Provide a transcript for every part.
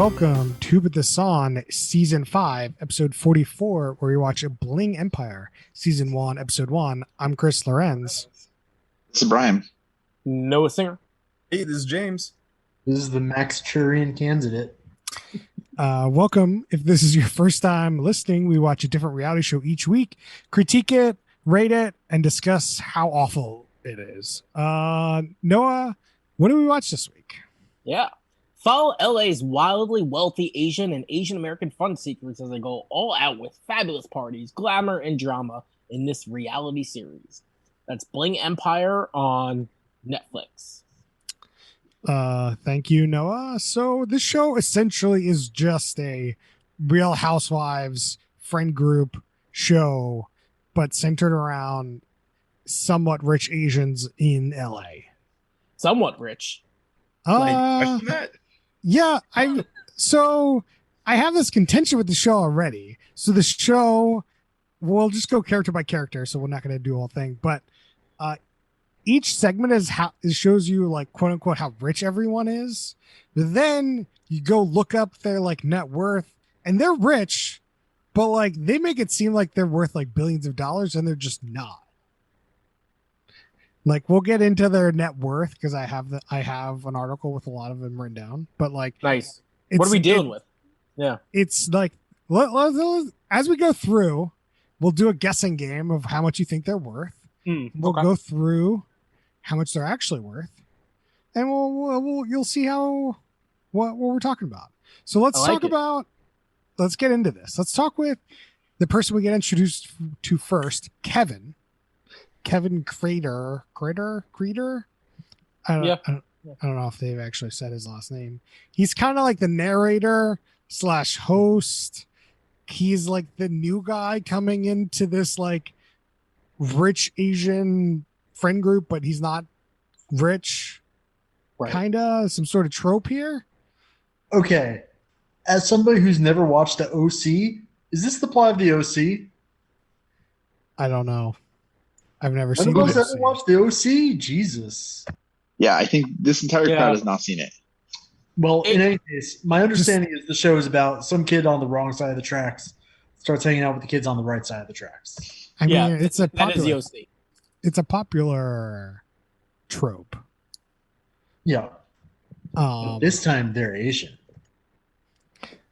welcome to The Song, Season 5, Episode 44, where we watch Bling Empire, Season 1, Episode 1. I'm Chris Lorenz. This is Brian. Noah Singer. Hey, this is James. This is the Max Turian candidate. Welcome. If this is your first time listening, we watch a different reality show each week, critique it, rate it, and discuss how awful it is. Noah, what did we watch this week? Yeah. Follow LA's wildly wealthy Asian and Asian American fun seekers as they go all out with fabulous parties, glamour, and drama in this reality series. That's Bling Empire on Netflix. Thank you, Noah. So this show essentially is just a Real Housewives friend group show, but centered around somewhat rich Asians in LA. Somewhat rich. Yeah, I have this contention with the show already. So the show, we'll just go character by character, so we're not going to do a whole thing. But each segment shows you, like, quote unquote, how rich everyone is. But then you go look up their like net worth, and they're rich, but like they make it seem like they're worth like billions of dollars, and they're just not. Like, we'll get into their net worth because I have an article with a lot of them written down. But like, nice. What are we dealing with? Yeah, it's like as we go through, we'll do a guessing game of how much you think they're worth. We'll go through how much they're actually worth, and you'll see what we're talking about. So let's get into this. Let's talk with the person we get introduced to first, Kevin Crater. I don't know if they've actually said his last name. He's kind of like the narrator / host. He's like the new guy coming into this like rich Asian friend group, but he's not rich. Right. Kind of some sort of trope here. Okay. As somebody who's never watched the OC, is this the plot of the OC? I don't know. I've never seen it. Anybody's ever watched the OC? Jesus. Yeah, I think this entire crowd has not seen it. Well, in any case, my understanding is the show is about some kid on the wrong side of the tracks starts hanging out with the kids on the right side of the tracks. I mean, it's a popular. That is the OC. It's a popular trope. Yeah. This time they're Asian.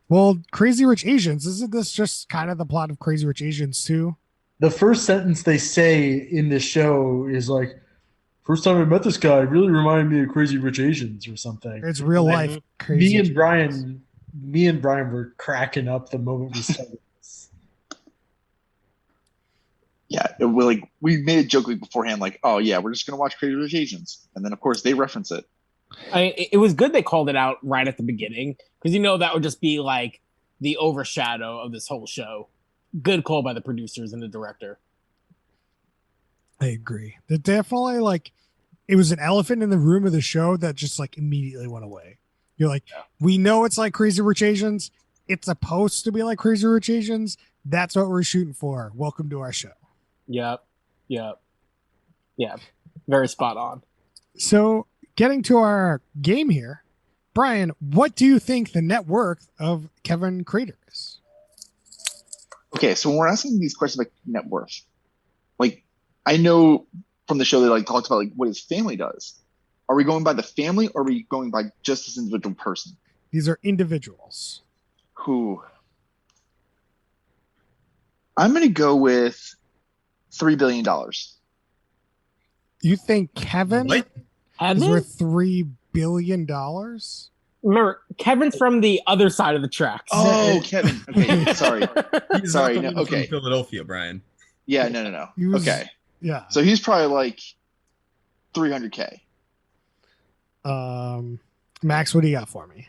Well, Crazy Rich Asians, isn't this just kind of the plot of Crazy Rich Asians too? The first sentence they say in this show is like, "First time I met this guy, really reminded me of Crazy Rich Asians" or something. It's real life. Crazy Me and Brian were cracking up the moment we started this. Yeah, we made a joke beforehand, like, "Oh yeah, we're just gonna watch Crazy Rich Asians," and then of course they reference it. It was good they called it out right at the beginning because that would just be like the overshadow of this whole show. Good call by the producers and the director. I agree. That definitely it was an elephant in the room of the show that just like immediately went away. You're like, we know it's like Crazy Rich Asians. It's supposed to be like Crazy Rich Asians. That's what we're shooting for. Welcome to our show. Yep. Very spot on. So getting to our game here, Brian, what do you think the net worth of Kevin Crater is? Okay, so when we're asking these questions like net worth, like I know from the show they talked about what his family does. Are we going by the family or are we going by just this individual person? These are individuals. Who? I'm going to go with $3 billion. You think Kevin is worth $3 billion? Remember, Kevin's from the other side of the tracks. Oh, Kevin. Okay, sorry. He's not the one from Philadelphia, Brian. Yeah, no. Okay. Yeah. So he's probably like $300K. Max, what do you got for me?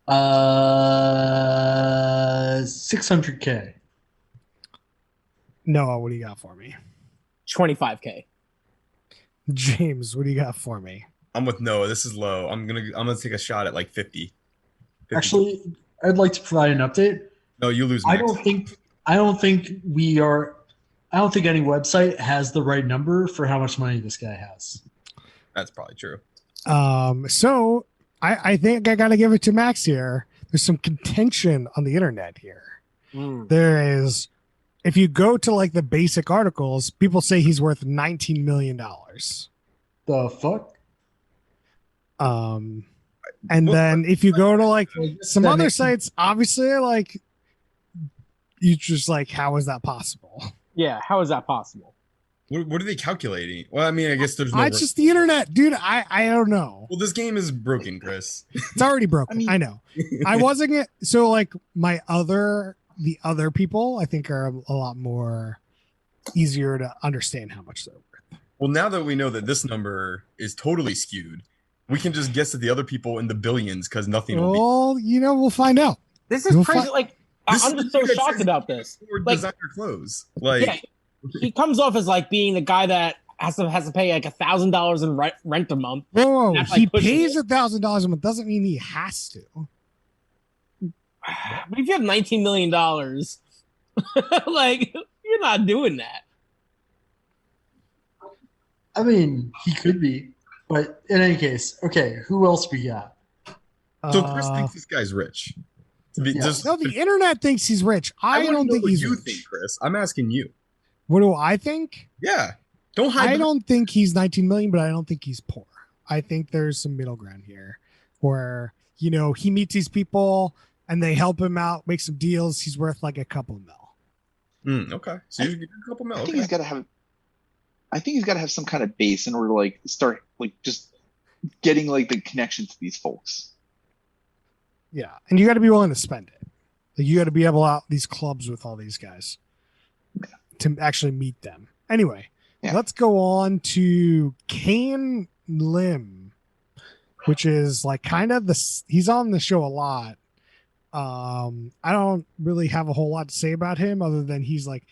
$600K. Noah, what do you got for me? $25K. James, what do you got for me? I'm with Noah. This is low. I'm gonna take a shot at like 50. Actually, I'd like to provide an update. No, you lose. Max. I don't think any website has the right number for how much money this guy has. That's probably true. So I think I got to give it to Max here. there's some contention on the internet here. Mm. There is, if you go to like the basic articles, people say he's worth $19 million. The fuck? And Well, then if you go to like Well, I guess some that other makes- sites, obviously, like you just like, how is that possible? Yeah, how is that possible? What are they calculating? Well, I mean, I guess there's no. It's just the internet, dude. I don't know. Well, this game is broken, Chris. It's already broken. I know. I wasn't it. So like the other people, I think are a lot more easier to understand how much they're worth. Well, now that we know that this number is totally skewed, we can just guess at the other people in the billions because nothing will be. Well, we'll find out. This is You'll crazy. fi- Like, This I'm is just the so dude that shocked says about this. Or Like, designer clothes. Like, yeah, he comes off as like being the guy that has to pay like $1,000 in rent a month. Whoa, That's, he like, pushing pays it. $1,000 a month. Doesn't mean he has to. But if you have $19 million, like you're not doing that. I mean, he could be, but in any case, okay. Who else we got? so Chris thinks this guy's rich. To be Yeah. just, No, the internet thinks he's rich. I wanna don't know think what he's you rich. think, Chris. I'm asking you. What do I think? Yeah, don't hide. I don't think he's 19 million, but I don't think he's poor. I think there's some middle ground here where, he meets these people and they help him out, make some deals. He's worth like a couple mil. Okay, so you get a couple mil. I think Okay. he's got to have. I think he's got to have some kind of base in order to like start like just getting like the connection to these folks. Yeah. And you got to be willing to spend it. Like, you got to be able to out these clubs with all these guys to actually meet them. Anyway, let's go on to Kane Lim, which is like kind of he's on the show a lot. I don't really have a whole lot to say about him other than he's like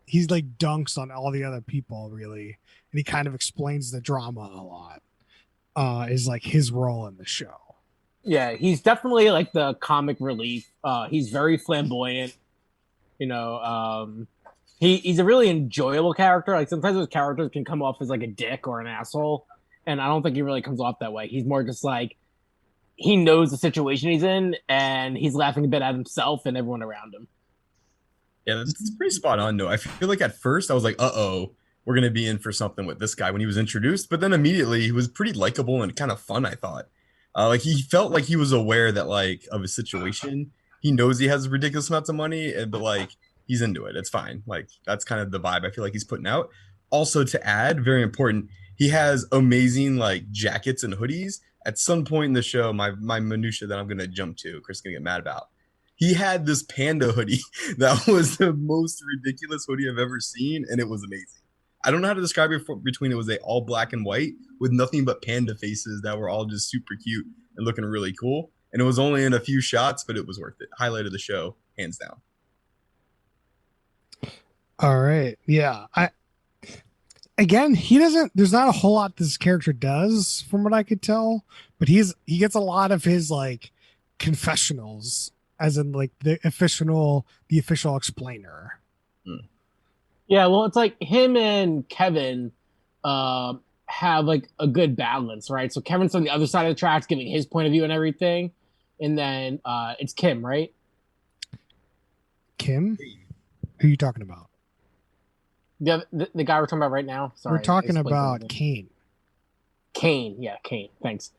dunks on all the other people really, and he kind of explains the drama a lot. Is like his role in the show. Yeah, he's definitely like the comic relief. He's very flamboyant. He's a really enjoyable character. Like sometimes those characters can come off as like a dick or an asshole, and I don't think he really comes off that way. He's more just like he knows the situation he's in, and he's laughing a bit at himself and everyone around him. Yeah, that's pretty spot on. No, I feel like at first I was like, we're gonna be in for something with this guy when he was introduced, but then immediately he was pretty likable and kind of fun. I thought, like he felt like he was aware that like of his situation. He knows he has ridiculous amounts of money, but like he's into it. It's fine. Like that's kind of the vibe I feel like he's putting out. Also, to add, very important, he has amazing like jackets and hoodies. At some point in the show, my minutia that I'm gonna jump to, Chris is gonna get mad about. He had this panda hoodie that was the most ridiculous hoodie I've ever seen, and it was amazing. I don't know how to describe it between it was all black and white with nothing but panda faces that were all just super cute and looking really cool. And it was only in a few shots, but it was worth it. Highlight of the show, hands down. All right. Yeah. There's not a whole lot this character does from what I could tell, but he gets a lot of his like confessionals as in like the official explainer. Yeah, well, it's like him and Kevin have like a good balance, right? So Kevin's on the other side of the tracks giving his point of view and everything. And then it's Kim, right? Kim? Who are you talking about? The guy we're talking about right now. Sorry, We're talking about Kane. Kane, yeah, Kane. Thanks.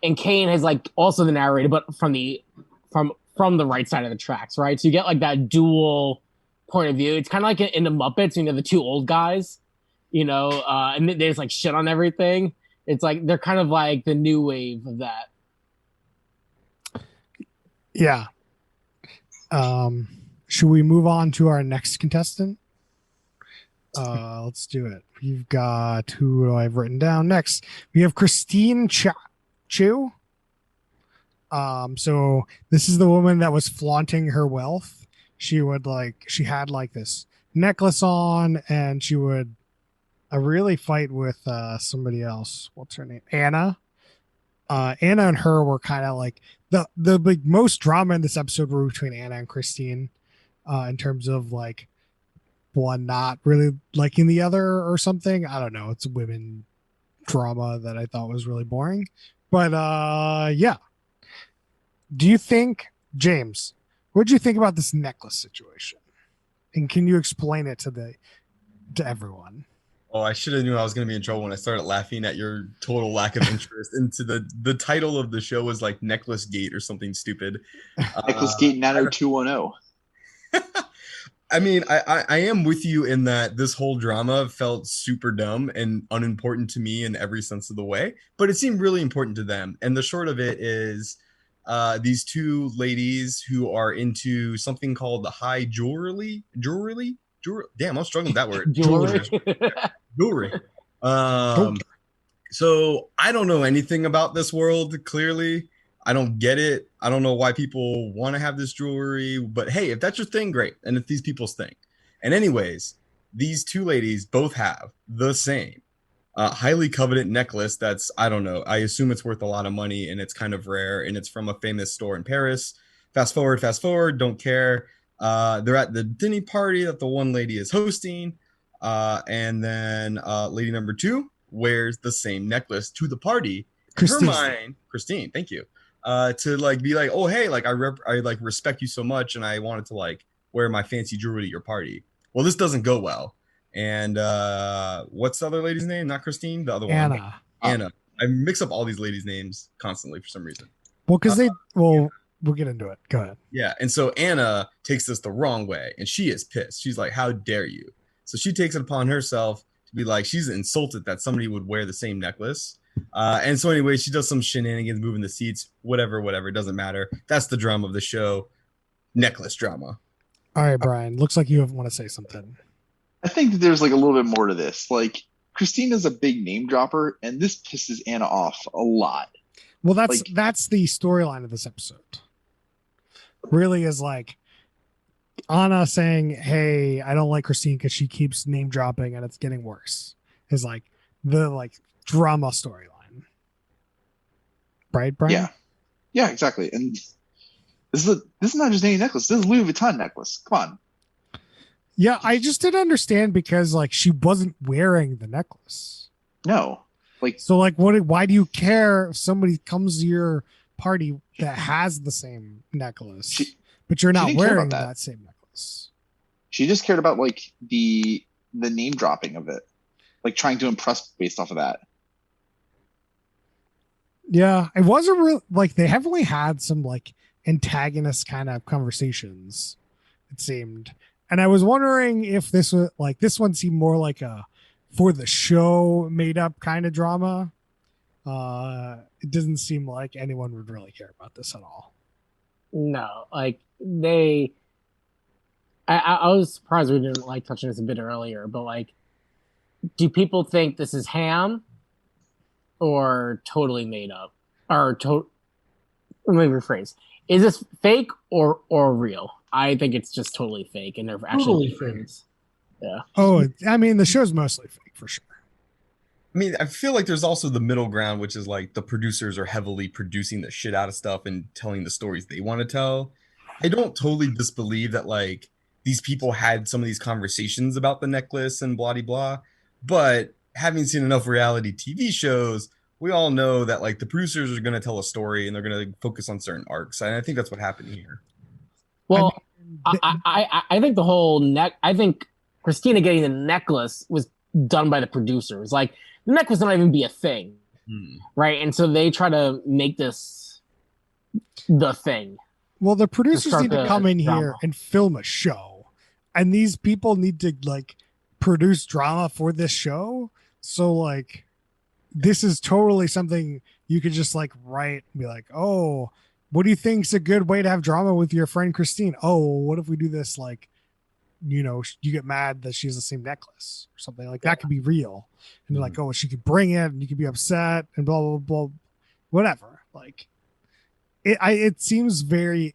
And Kane has like also the narrator, but from the right side of the tracks, right? So you get like that dual point of view. It's kind of like in the Muppets, the two old guys, and they just like shit on everything. It's like they're kind of like the new wave of that. Yeah. Should we move on to our next contestant? Let's do it. We've got who do I have written down next? We have Christine Chu. So this is the woman that was flaunting her wealth. She had like this necklace on, and she would really fight with somebody else. What's her name? Anna. Anna and her were kind of like the big most drama in this episode were between Anna and Christine, in terms of like one not really liking the other or something. I don't know. It's women drama that I thought was really boring, but yeah. Do you think, James, what do you think about this necklace situation? And can you explain it to everyone? Oh, I should have knew I was going to be in trouble when I started laughing at your total lack of interest into the title of the show was like Necklace Gate or something stupid. Nicholas Gate 90210. I mean, I am with you in that this whole drama felt super dumb and unimportant to me in every sense of the way, but it seemed really important to them. And the short of it is these two ladies who are into something called the high jewelry. Damn, I'm struggling with that word. Jewelry. Jewelry. So I don't know anything about this world, clearly. I don't get it. I don't know why people want to have this jewelry, but hey, if that's your thing, great. And if these people's thing. And anyways, these two ladies both have the same highly coveted necklace that's, I don't know, I assume it's worth a lot of money and it's kind of rare and it's from a famous store in Paris. Fast forward, don't care. They're at the dinner party that the one lady is hosting. And then lady number two wears the same necklace to the party. In her mind, Christine, thank you. To like be like, oh hey, like I like respect you so much, and I wanted to like wear my fancy jewelry at your party. Well, this doesn't go well. And what's the other lady's name? Not Christine, the other one. Anna. I mix up all these ladies' names constantly for some reason. Well, because we'll get into it. Go ahead. Yeah, and so Anna takes this the wrong way, and she is pissed. She's like, "How dare you?" So she takes it upon herself to be like, she's insulted that somebody would wear the same necklace. And so anyway, she does some shenanigans, moving the seats, whatever. It doesn't matter. That's the drama of the show. Necklace drama. All right, Brian. Looks like you want to say something. I think that there's like a little bit more to this. Like Christina's a big name dropper, and this pisses Anna off a lot. Well, that's the storyline of this episode. Really is like Anna saying, "Hey, I don't like Christine because she keeps name dropping and it's getting worse." Is like the drama storyline, right, Brian? Yeah, exactly. And this is not just any necklace. This is Louis Vuitton necklace. Come on. Yeah, I just didn't understand because she wasn't wearing the necklace. No, so why do you care if somebody comes to your party that has the same necklace, but you're not wearing that same necklace? She just cared about the name dropping of it, trying to impress based off of that. Yeah, it wasn't real. They heavily had some antagonist kind of conversations, it seemed. And I was wondering if this was this one seemed more like a for the show made up kind of drama. It doesn't seem like anyone would really care about this at all. No, I was surprised we didn't touch on this a bit earlier, but do people think this is ham or totally made up? Or let me rephrase. Is this fake or real? I think it's just totally fake, and they're actually friends. Yeah. Oh, I mean, the show's mostly fake for sure. I mean, I feel like there's also the middle ground, which is the producers are heavily producing the shit out of stuff and telling the stories they want to tell. I don't totally disbelieve that these people had some of these conversations about the necklace and blah blah, but having seen enough reality TV shows, we all know that the producers are going to tell a story and they're going to focus on certain arcs, and I think that's what happened here. Well, I think the whole I think Christina getting the necklace was done by the producers. The necklace not even be a thing, right? And so they try to make this the thing. Well, the producers need to come in here and film a show, and these people need to produce drama for this show. So this is totally something you could just write and be like, oh, what do you think's a good way to have drama with your friend Christine? Oh, what if we do this you get mad that she has the same necklace or something that could be real. And they're oh, she could bring it and you could be upset and blah, blah, blah, whatever. It seems it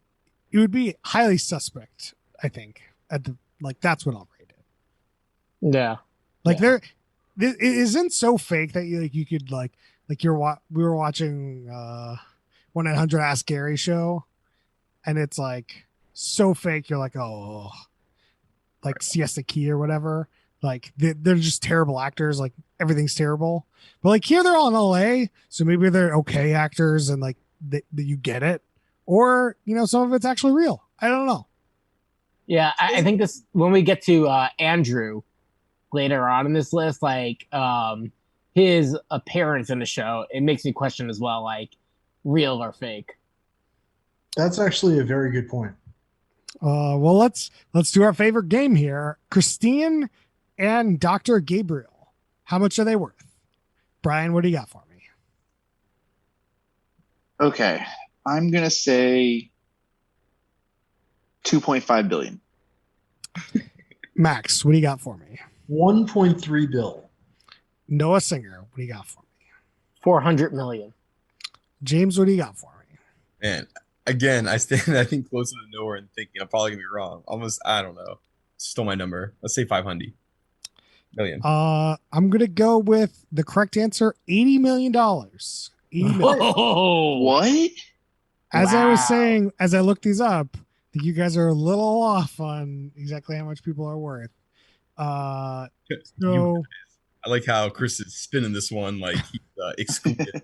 would be highly suspect, I think, at the, that's what I'll rate it. Yeah. It isn't so fake that you could we were watching 1-800-Ask Gary show, and it's so fake. You're oh, Siesta Key or whatever. They're just terrible actors. Everything's terrible. But here they're all in LA, so maybe they're okay actors and that you get it. or some of it's actually real. I don't know. Yeah, I think this when we get to Andrew later on in this list, like his appearance in the show, it makes me question as well, like real or fake. That's actually a very good point. Well, let's do our favorite game here. Christine and Dr. Gabriel. How much are they worth? Brian, what do you got for me? Okay, I'm gonna say 2.5 billion. Max, what do you got for me? 1.3 bill. Noah Singer, what do you got for me? 400 million. James, what do you got for me? Man, again, I stand, I think, closer to nowhere and thinking I'm probably gonna be wrong. Almost, I don't know. Stole my number. Let's say 500 million. I'm gonna go with the correct answer, $80 million. 80 million. Whoa. What? As I was Wow. saying, as I looked these up, I think you guys are a little off on exactly how much people are worth. So I like how Chris is spinning this one like he's excluded.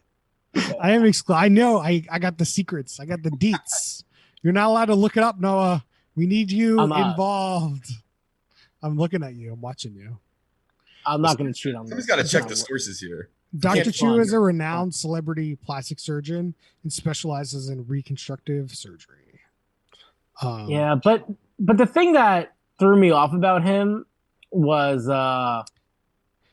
I am I know I got the secrets. I got the deets. You're not allowed to look it up, Noah. We need you involved. I'm looking at you. I'm watching you. I'm not going to cheat on this. Somebody's got to check the sources here. Dr. Chu is a renowned celebrity plastic surgeon and specializes in reconstructive surgery. Yeah, but the thing that threw me off about him was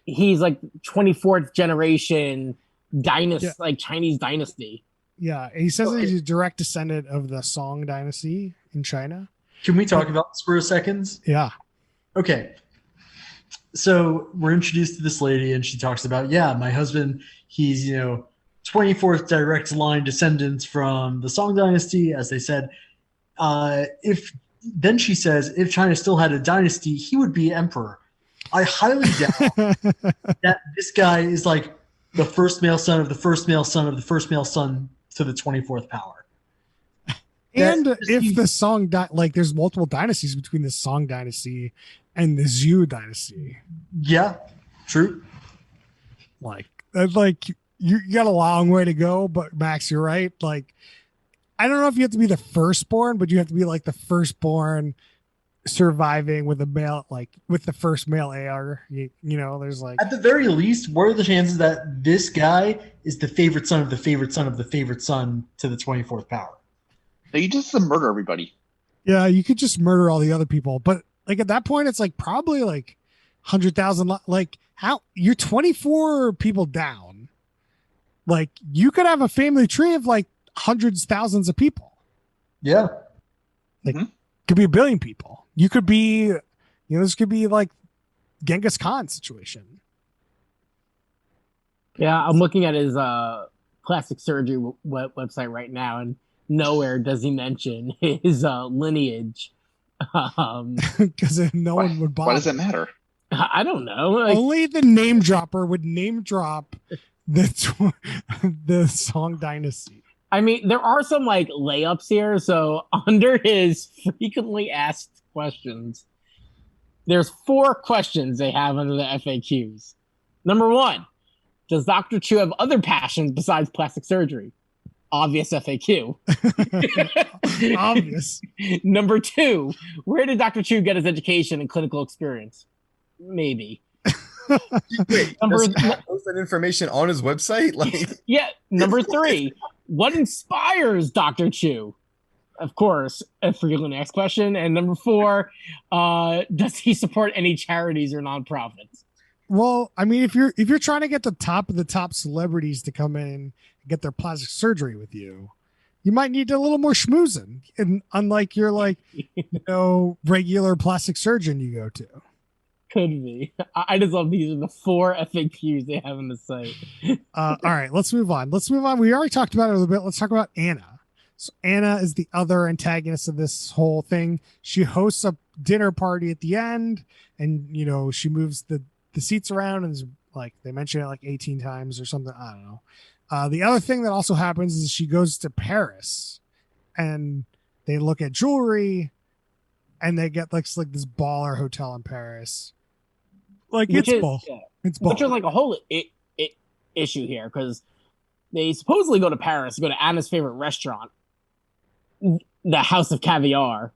he's like 24th generation dynasty, like Chinese dynasty. Yeah, he says that he's a direct descendant of the Song dynasty in China. Can we talk about this for a second? Yeah. Okay. So we're introduced to this lady, and she talks about, my husband, he's 24th direct line descendants from the Song dynasty, as they said. Then she says, if China still had a dynasty, he would be emperor. I highly doubt that this guy is like the first male son of the first male son of the first male son to the 24th power. And if the Song there's multiple dynasties between the Song dynasty and the Zhou dynasty. Yeah, true. Like you got a long way to go, but Max, you're right. Like, I don't know if you have to be the firstborn, but you have to be like the firstborn surviving with a male, like with the first male heir. There's like, at the very least, what are the chances that this guy is the favorite son of the favorite son of the favorite son to the 24th power? You just murder everybody. Yeah, you could just murder all the other people, but like at that point, it's like probably like 100,000. Like, how you're 24 people down. Like, you could have a family tree of like hundreds, thousands of people. Yeah, like could be a billion people. You could be, this could be like Genghis Khan situation. Yeah, I'm looking at his plastic surgery website right now, and nowhere does he mention his lineage. Because no one would bother. Why does that matter? I don't know. Like, only the name dropper would name drop the Song dynasty. I mean, there are some like layups here. So under his frequently asked questions, there's 4 questions they have under the FAQs. Number 1, does Dr. Chu have other passions besides plastic surgery? Obvious FAQ. Obvious. Number 2, where did Dr. Chu get his education and clinical experience? Maybe. Wait, does he post that information on his website? Like, yeah. Number 3, what inspires Dr. Chu? Of course, a frequently asked question. And number 4, does he support any charities or nonprofits? Well, I mean, if you're trying to get the top of the top celebrities to come in and get their plastic surgery with you, you might need a little more schmoozing. And unlike your regular plastic surgeon you go to. Could be. I just love these are the 4 FAQs they have on the site. All right, let's move on. We already talked about it a little bit. Let's talk about Anna. So Anna is the other antagonist of this whole thing. She hosts a dinner party at the end, and she moves the seats around, and is like they mention it like 18 times or something. I don't know. The other thing that also happens is she goes to Paris, and they look at jewelry, and they get like this baller hotel in Paris. Like, it's ball. Yeah. It's ball. Which is like a whole issue here, because they supposedly go to Paris to go to Anna's favorite restaurant. the House of Caviar,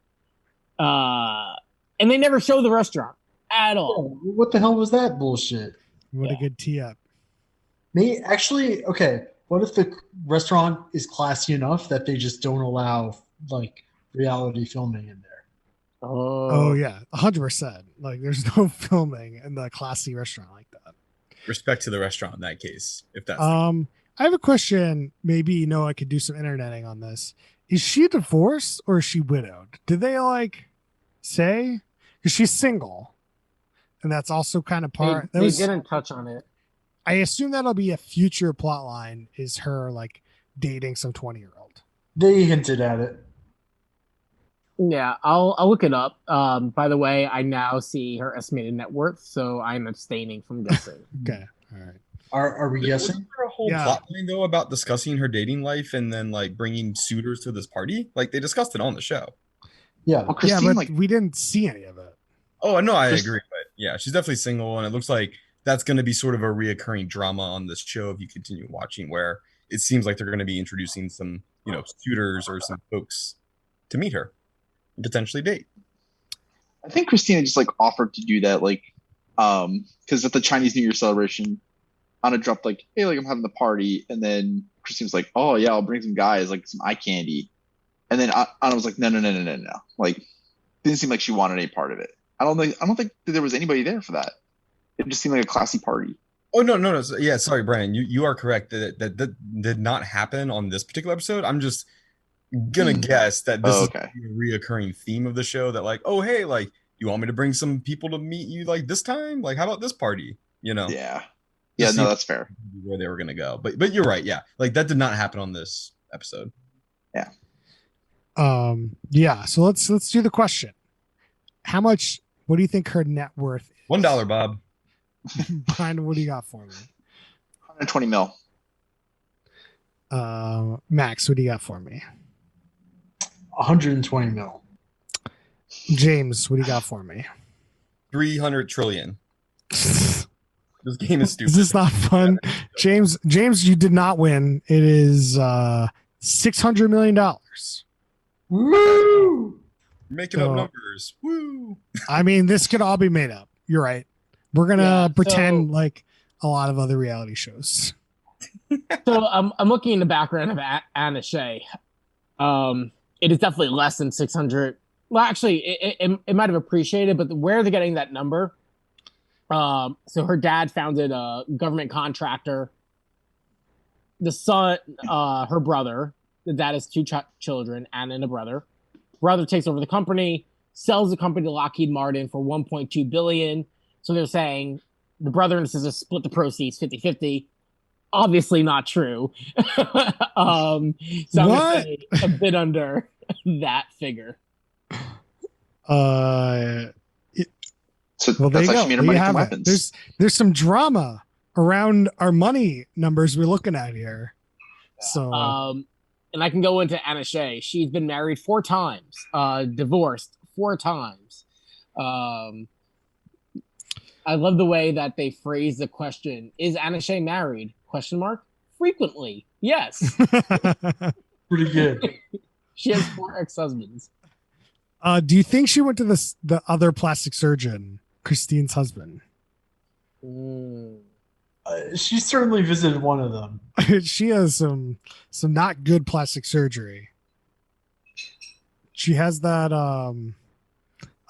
and they never show the restaurant at all. What the hell was that bullshit? What a good tee up. Me actually, okay. What if the restaurant is classy enough that they just don't allow like reality filming in there? Oh yeah, 100%. Like there's no filming in the classy restaurant like that. Respect to the restaurant in that case, if that's I have a question. Maybe I could do some interneting on this. Is she divorced or is she widowed? Did they like say? Because she's single, and that's also kind of part. They didn't touch on it. I assume that'll be a future plot line. Is her like dating some 20-year-old? They hinted at it. Yeah, I'll look it up. By the way, I now see her estimated net worth, so I'm abstaining from guessing. Okay, all right. Are we guessing? Wasn't there a whole plot line though about discussing her dating life and then like bringing suitors to this party? Like they discussed it on the show. Yeah. Well, Christine, yeah, but like, we didn't see any of it. Oh no, I agree, but yeah, she's definitely single, and it looks like that's going to be sort of a reoccurring drama on this show if you continue watching, where it seems like they're going to be introducing some, suitors or some folks to meet her and potentially date. I think Christina just like offered to do that, like, because at the Chinese New Year celebration, Anna dropped like, "Hey, like I'm having the party," and then Christine was like, "Oh yeah, I'll bring some guys, like some eye candy," and then Anna was like, "No, like, didn't seem like she wanted any part of it. I don't think that there was anybody there for that. It just seemed like a classy party." Oh no. Yeah, sorry, Brian. You are correct. That did not happen on this particular episode. I'm just gonna guess that this is a reoccurring theme of the show. That like, oh hey, like you want me to bring some people to meet you like this time? Like how about this party? Yeah, no, that's fair. Where they were gonna go, but you're right. Yeah, like that did not happen on this episode. Yeah. Yeah. So let's do the question. How much? What do you think her net worth is? $1, Bob. Brian, what do you got for me? 120 mil. Max, what do you got for me? 120 mil. James, what do you got for me? 300 trillion. This game is stupid. Is this not fun? James, you did not win. It is $600 million. Woo! Making up numbers. Woo! I mean, this could all be made up. You're right. We're gonna pretend like a lot of other reality shows. So I'm looking in the background of Anna Shea. It is definitely less than 600. Well, actually, it might have appreciated, but where are they getting that number? So her dad founded a government contractor. The son, her brother, the dad has two children, Anna and a brother. Brother takes over the company, sells the company to Lockheed Martin for $1.2 billion. So they're saying the brother and sister split the proceeds 50-50. Obviously not true. So I'm going to say a bit under that figure. So well, there that's you actually go. made her money from weapons. There's some drama around our money numbers we're looking at here. So and I can go into Anna Shea. She's been married 4 times, divorced 4 times. I love the way that they phrase the question, is Anna Shea married? ? Frequently. Yes. Pretty good. She has 4 ex-husbands. Do you think she went to the other plastic surgeon, Christine's husband? She certainly visited one of them. She has some not good plastic surgery. She has that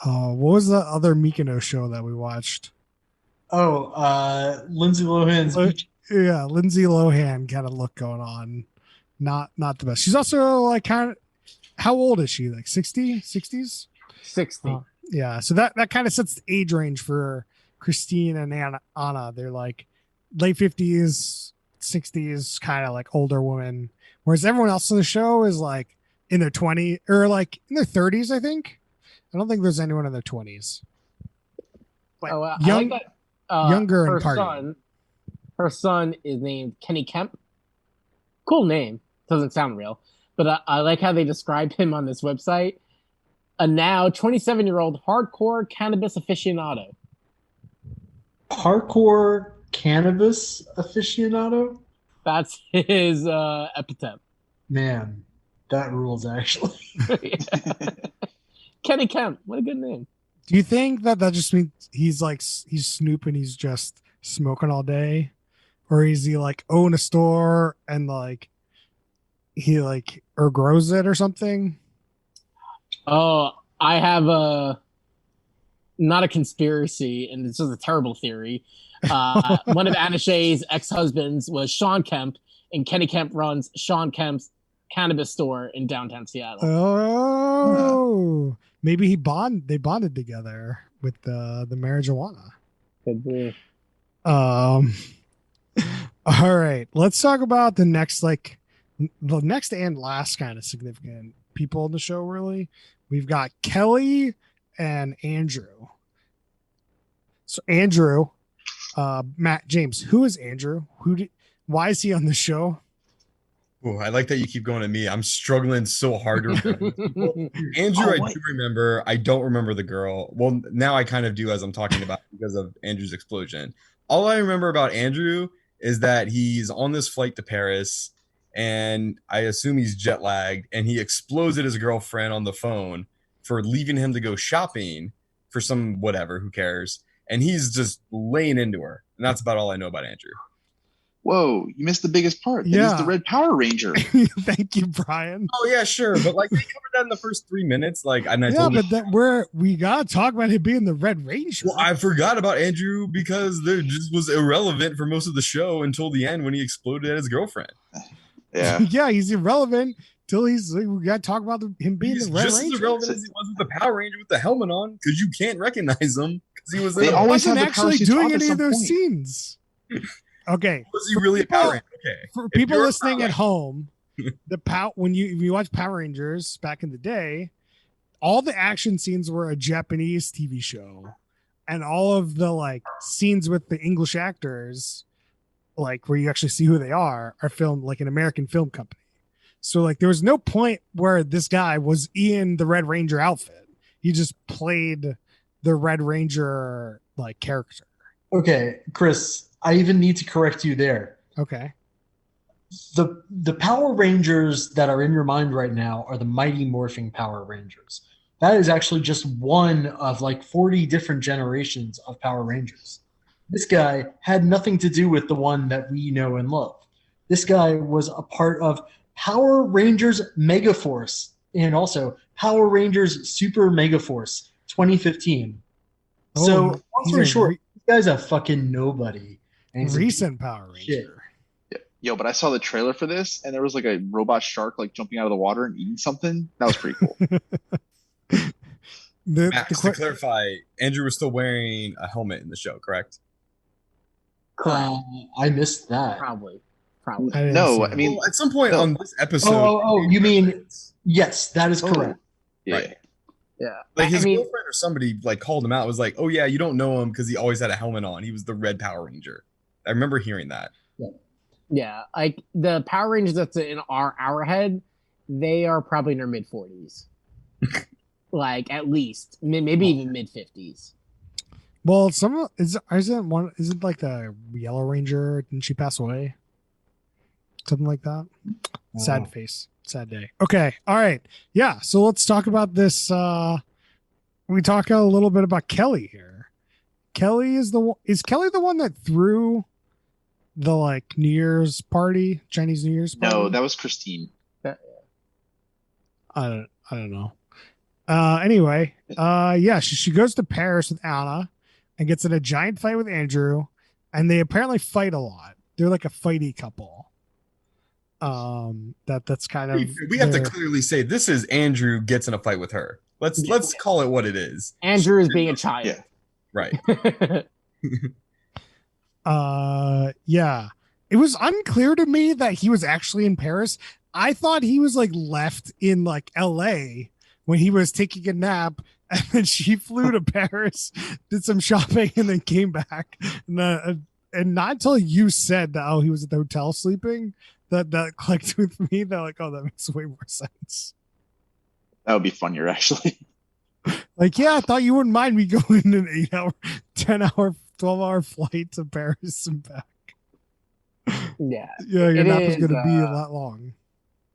what was the other Mykonos show that we watched? Lindsay Lohan's yeah, Lindsay Lohan kind of look going on. Not the best. She's also like kind of, how old is she? Like 60s? 60. Yeah, so that kind of sets the age range for Christine and Anna. They're like late 50s, 60s, kind of like older women. Whereas everyone else on the show is like in their 20s or like in their 30s, I think. I don't think there's anyone in their 20s. But I like that. Younger and partying. Her son is named Kenny Kemp. Cool name. Doesn't sound real. But I like how they described him on this website. A now 27-year-old hardcore cannabis aficionado. Hardcore cannabis aficionado? That's his epithet. Man. That rules, actually. Kenny Kemp, what a good name. Do you think that just means he's Snoop and he's just smoking all day, or is he like own a store and like he like or grows it or something? Oh, I have a not a conspiracy, and this is a terrible theory. One of Anna Shay's ex-husbands was Sean Kemp, and Kenny Kemp runs Sean Kemp's cannabis store in downtown Seattle. Oh, maybe they bonded together with the marijuana. Could be. All right, let's talk about the next and last kind of significant people in the show. Really, we've got Kelly and Andrew. So Andrew, Matt James, who is Andrew? Why is he on the show? Oh, I like that you keep going to me. I'm struggling so hard to remember. Andrew, I do remember. I don't remember the girl. Well, now I kind of do as I'm talking about because of Andrew's explosion. All I remember about Andrew is that he's on this flight to Paris, and I assume he's jet lagged, and he explodes at his girlfriend on the phone for leaving him to go shopping for some whatever, who cares? And he's just laying into her. And that's about all I know about Andrew. Whoa, you missed the biggest part. That he's the Red Power Ranger. Thank you, Brian. Oh yeah, sure, but like they covered that in the first 3 minutes. Like, and I told that we gotta talk about him being the Red Ranger. Well, I forgot about Andrew because there just was irrelevant for most of the show until the end when he exploded at his girlfriend. Yeah, yeah, he's irrelevant till we gotta talk about him being the Red just Ranger. As irrelevant as he was with the Power Ranger with the helmet on, because you can't recognize him because he was. They always wasn't have actually doing any of those point. scenes. Okay. Was he really a Power Ranger? Okay. For people listening at home, when you watch Power Rangers back in the day, all the action scenes were a Japanese TV show, and all of the like scenes with the English actors, like where you actually see who they are filmed like an American film company. So like there was no point where this guy was in the Red Ranger outfit. He just played the Red Ranger like character. Okay, Chris, I even need to correct you there. Okay. The Power Rangers that are in your mind right now are the Mighty Morphing Power Rangers. That is actually just one of like 40 different generations of Power Rangers. This guy had nothing to do with the one that we know and love. This guy was a part of Power Rangers Megaforce and also Power Rangers Super Megaforce 2015. So, long story short, this guy's a fucking nobody. Recent Power Ranger. Shit. Yo, but I saw the trailer for this, and there was like a robot shark like jumping out of the water and eating something. That was pretty cool. Max, to clarify, Andrew was still wearing a helmet in the show, correct? I missed that. Probably. No, I mean, well, at some point on this episode. Oh, you mean yes, that is correct. Yeah. Right. Yeah. Like his girlfriend or somebody like called him out. Was like, oh yeah, you don't know him because he always had a helmet on. He was the Red Power Ranger. I remember hearing that. Yeah, like the Power Rangers that's in our head, they are probably in their mid 40s, like at least maybe even mid 50s. Well, isn't like the Yellow Ranger? Didn't she pass away? Something like that. Sad face, sad day. Okay, all right, yeah. So let's talk about this. We talk a little bit about Kelly here. Kelly is Kelly the one that threw the like New Year's party, Chinese New Year's party? No, that was Christine. I don't know. Anyway, yeah, she goes to Paris with Anna and gets in a giant fight with Andrew, and they apparently fight a lot. They're like a fighty couple. That's kind of we have to clearly say this is Andrew gets in a fight with her. Let's call it what it is. Andrew is being a child. Yeah. Right. Yeah, it was unclear to me that he was actually in Paris. I thought he was like left in like LA when he was taking a nap, and then she flew to Paris, did some shopping, and then came back. And not until you said that, he was at the hotel sleeping, that clicked with me. That like, that makes way more sense. That would be funnier, actually. Like, yeah, I thought you wouldn't mind me going an 8-hour, 10-hour, 12-hour flight to Paris and back. Yeah. Yeah, your nap is going to be a lot long.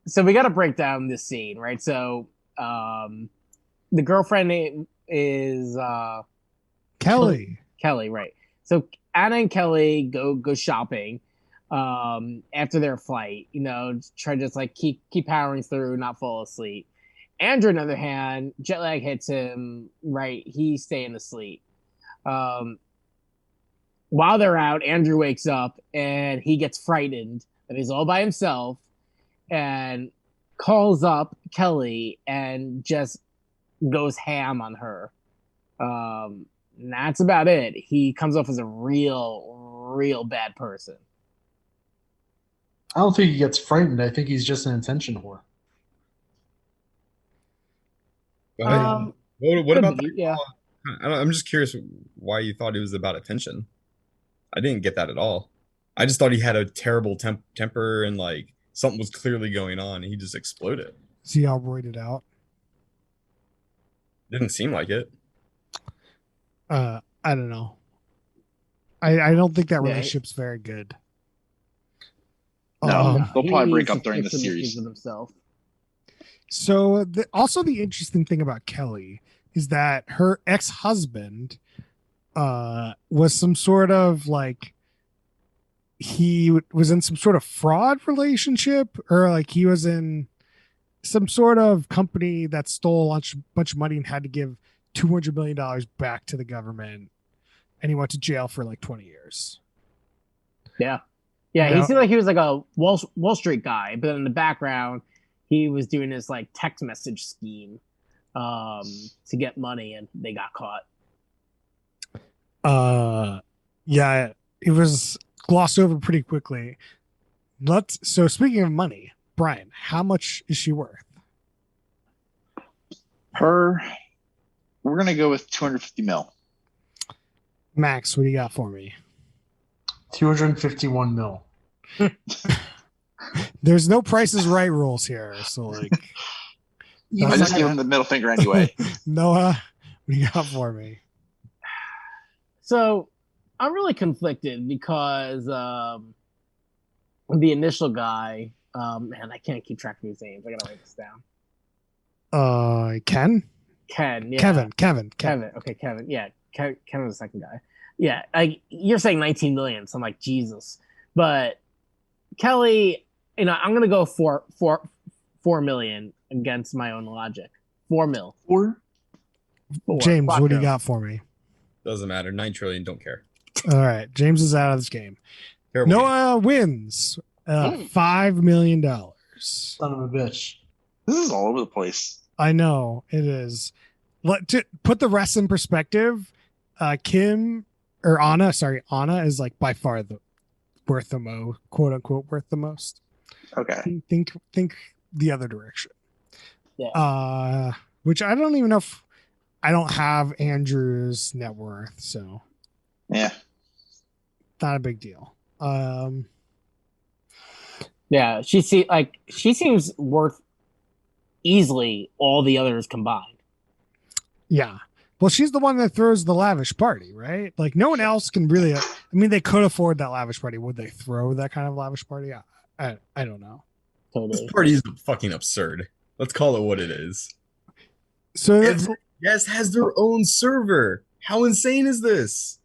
So we got to break down this scene, right? So the girlfriend is Kelly. Kelly, right? So Anna and Kelly go shopping after their flight. Try to just like keep powering through, not fall asleep. Andrew, on the other hand, jet lag hits him. Right, he's staying asleep. While they're out, Andrew wakes up and he gets frightened that he's all by himself and calls up Kelly and just goes ham on her. And that's about it. He comes off as a real bad person. I don't think he gets frightened. I think he's just an attention whore. What about that? Yeah. I'm just curious why you thought it was about attention. I didn't get that at all. I just thought he had a terrible temper and like something was clearly going on and he just exploded. Is he all roided out? Didn't seem like it. I don't know. I don't think that relationship's very good. No, they'll probably break up during the series. Himself. So also the interesting thing about Kelly is that her ex-husband was some sort of like he was in some sort of fraud relationship, or like he was in some sort of company that stole a bunch of money and had to give $200 million back to the government, and he went to jail for like 20 years. Yeah. He seemed like he was like a Wall Street guy, but in the background he was doing this like text message scheme to get money, and they got caught. Yeah, it was glossed over pretty quickly. So speaking of money, Brian, how much is she worth? We're gonna go with 250 mil. Max, what do you got for me? 251 mil. There's no Price is Right rules here, so like I just give him the middle finger anyway. Noah, what do you got for me? So I'm really conflicted because the initial guy, man, I can't keep track of these names. I gotta write this down. Ken, yeah. Kevin. Okay, Kevin. Yeah, Kevin was the second guy. Yeah, you're saying 19 million, so I'm like Jesus. But Kelly, I'm gonna go 4 million against my own logic. 4 mil. Four? James, what do you got for me? Doesn't matter. 9 trillion. Don't care. All right, James is out of this game. Terrible Noah wins $5 million. Son of a bitch. This is all over the place. I know it is. To put the rest in perspective, Anna is like by far worth the most, quote unquote, worth the most. Okay. Think the other direction. Yeah. Which I don't even know if I don't have Andrew's net worth, so yeah, not a big deal. Yeah, she seems worth easily all the others combined. Yeah. Well, she's the one that throws the lavish party, right? Like no one else can really. I mean, they could afford that lavish party. Would they throw that kind of lavish party? I don't know. Totally. This party is fucking absurd. Let's call it what it is. So every guest has their own server. How insane is this?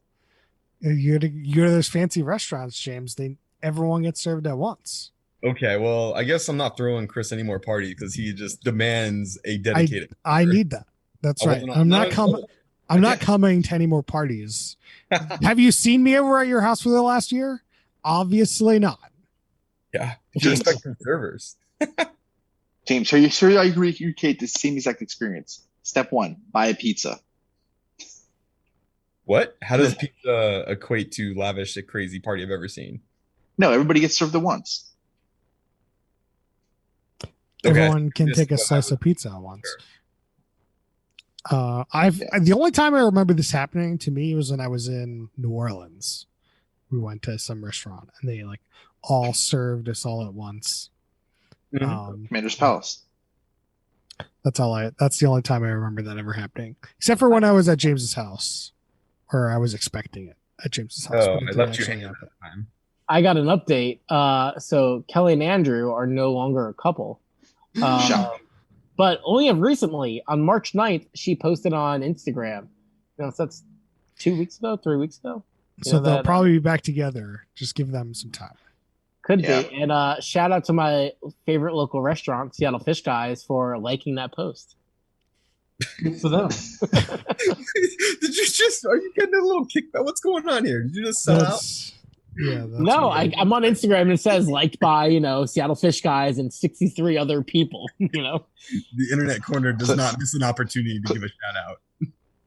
You go to those fancy restaurants, James. Everyone gets served at once. Okay, well, I guess I'm not throwing Chris any more parties because he just demands a dedicated. I need that. That's right. I'm not coming to any more parties. Have you seen me over at your house for the last year? Obviously not. Yeah, you expect from servers. James, are you sure I recreate the same exact experience? Step 1, buy a pizza. What? How does pizza equate to lavish, a crazy party I've ever seen? No, everybody gets served at once. Everyone can take a slice of pizza at once. Sure. The only time I remember this happening to me was when I was in New Orleans. We went to some restaurant and they like all served us all at once. Commander's Palace. That's the only time I remember that ever happening, except for when I was at James's house, or I was expecting it at James's house. Oh, I left you hanging that time. I got an update. So Kelly and Andrew are no longer a couple. Shocker. But only of recently, on March 9th, she posted on Instagram. So that's 2 weeks ago, 3 weeks ago. So they'll probably be back together. Just give them some time. Could be. And shout out to my favorite local restaurant, Seattle Fish Guys, for liking that post. Good for them. Did you just? Are you getting a little kickback? What's going on here? Did you just sell out? Yeah. No, I'm on Instagram and it says liked by Seattle Fish Guys and 63 other people. The internet corner does not miss an opportunity to give a shout out.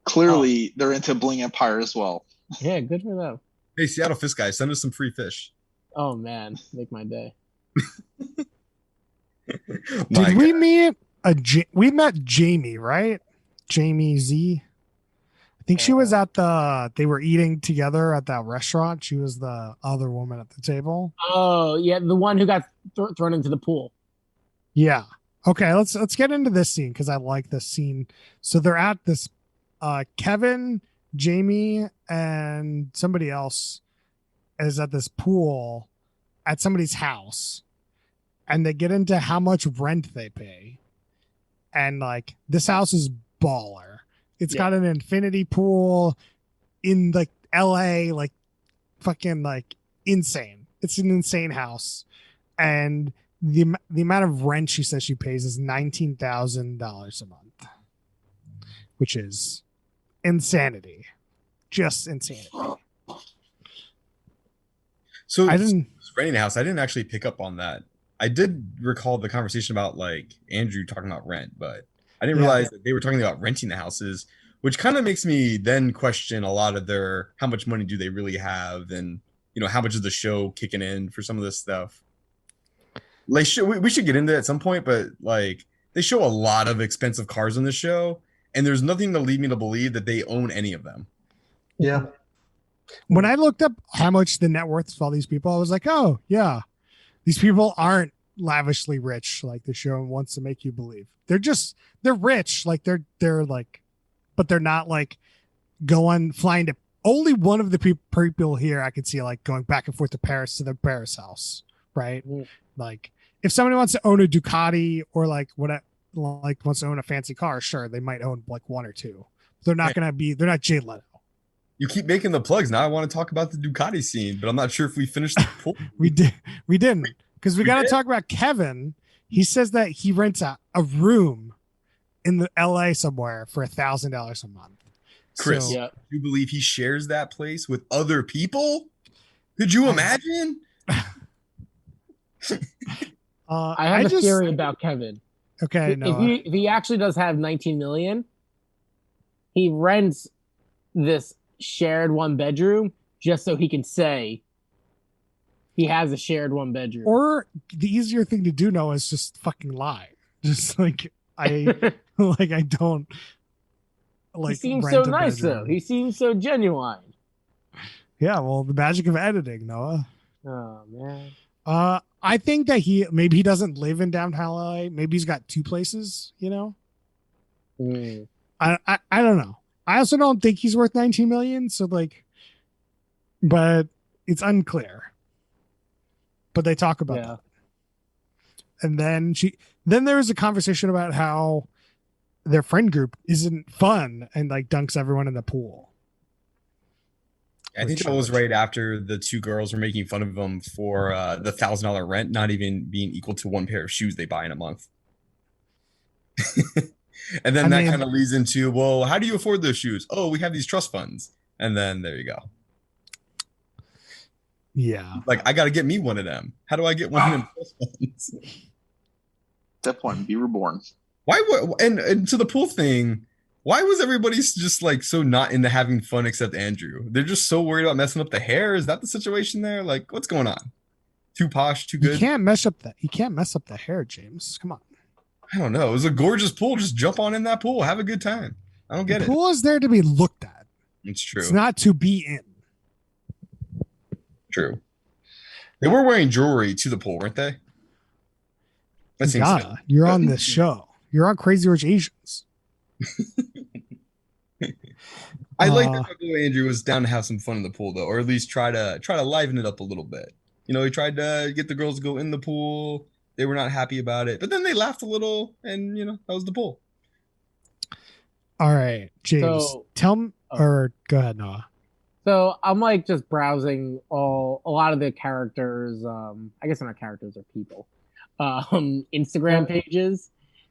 Clearly, they're into Bling Empire as well. Yeah, good for them. Hey, Seattle Fish Guys, send us some free fish. Oh man, make my day. Did we meet we met Jamie, right? Jamie Z. I think she was at they were eating together at that restaurant. She was the other woman at the table. Oh, yeah, the one who got thrown into the pool. Yeah. Okay, let's get into this scene because I like this scene. So they're at this Kevin, Jamie, and somebody else is at this pool at somebody's house, and they get into how much rent they pay. And like this house is baller. It's got an infinity pool in like LA, like fucking like insane. It's an insane house. And the amount of rent she says she pays is $19,000 a month, which is insanity. Just insanity. So renting a house, I didn't actually pick up on that. I did recall the conversation about like Andrew talking about rent, but I didn't realize that they were talking about renting the houses, which kind of makes me then question a lot of how much money do they really have, and how much is the show kicking in for some of this stuff. Like, we should get into it at some point, but like they show a lot of expensive cars on the show, and there's nothing to lead me to believe that they own any of them. Yeah. When I looked up how much the net worths of all these people, I was like, oh yeah, these people aren't lavishly rich like the show wants to make you believe. They're rich, like they're like, but they're not like flying to. Only one of the people here I could see like going back and forth to Paris to their Paris house, right? Like if somebody wants to own a Ducati or like wants to own a fancy car, sure, they might own like one or two. They're not they're not Jay Leno. You keep making the plugs. Now I want to talk about the Ducati scene, but I'm not sure if we finished the pool. We didn't, because we got to talk about Kevin. He says that he rents a room in the LA somewhere for $1,000 a month. Chris, do you believe he shares that place with other people? Could you imagine? I have a theory about Kevin. Okay, if he actually does have 19 million, he rents this shared one bedroom just so he can say he has a shared one bedroom. Or the easier thing to do, Noah, is just fucking lie. Just like I don't like. He seems so nice though. He seems so genuine. Yeah, well, the magic of editing, Noah. Oh man. I think that maybe he doesn't live in downtown LA. Maybe he's got two places. I don't know. I also don't think he's worth 19 million. So like, but it's unclear. But they talk about that. And then there was a conversation about how their friend group isn't fun and like dunks everyone in the pool. I think that was right after the two girls were making fun of him for the $1,000 rent not even being equal to one pair of shoes they buy in a month. And then that kind of leads into, well, how do you afford those shoes? Oh, we have these trust funds. And then there you go. Yeah. Like, I got to get me one of them. How do I get one of them trust funds? Step one, be reborn. And to the pool thing, why was everybody just like so not into having fun except Andrew? They're just so worried about messing up the hair. Is that the situation there? Like, what's going on? Too posh, too good? You can't mess up the hair, James. Come on. I don't know. It was a gorgeous pool. Just jump on in that pool. Have a good time. I don't get it. The pool is there to be looked at. It's true. It's not to be in. True. They were wearing jewelry to the pool, weren't they? That seems like, you're on this show. You're on Crazy Rich Asians. I like that Andrew was down to have some fun in the pool, though, or at least try to liven it up a little bit. He tried to get the girls to go in the pool. They were not happy about it, but then they laughed a little, and that was the pull. All right, James, So- tell me, or go ahead, Noah. So I'm like just browsing a lot of the characters. I guess they're not characters, they're people. Instagram pages,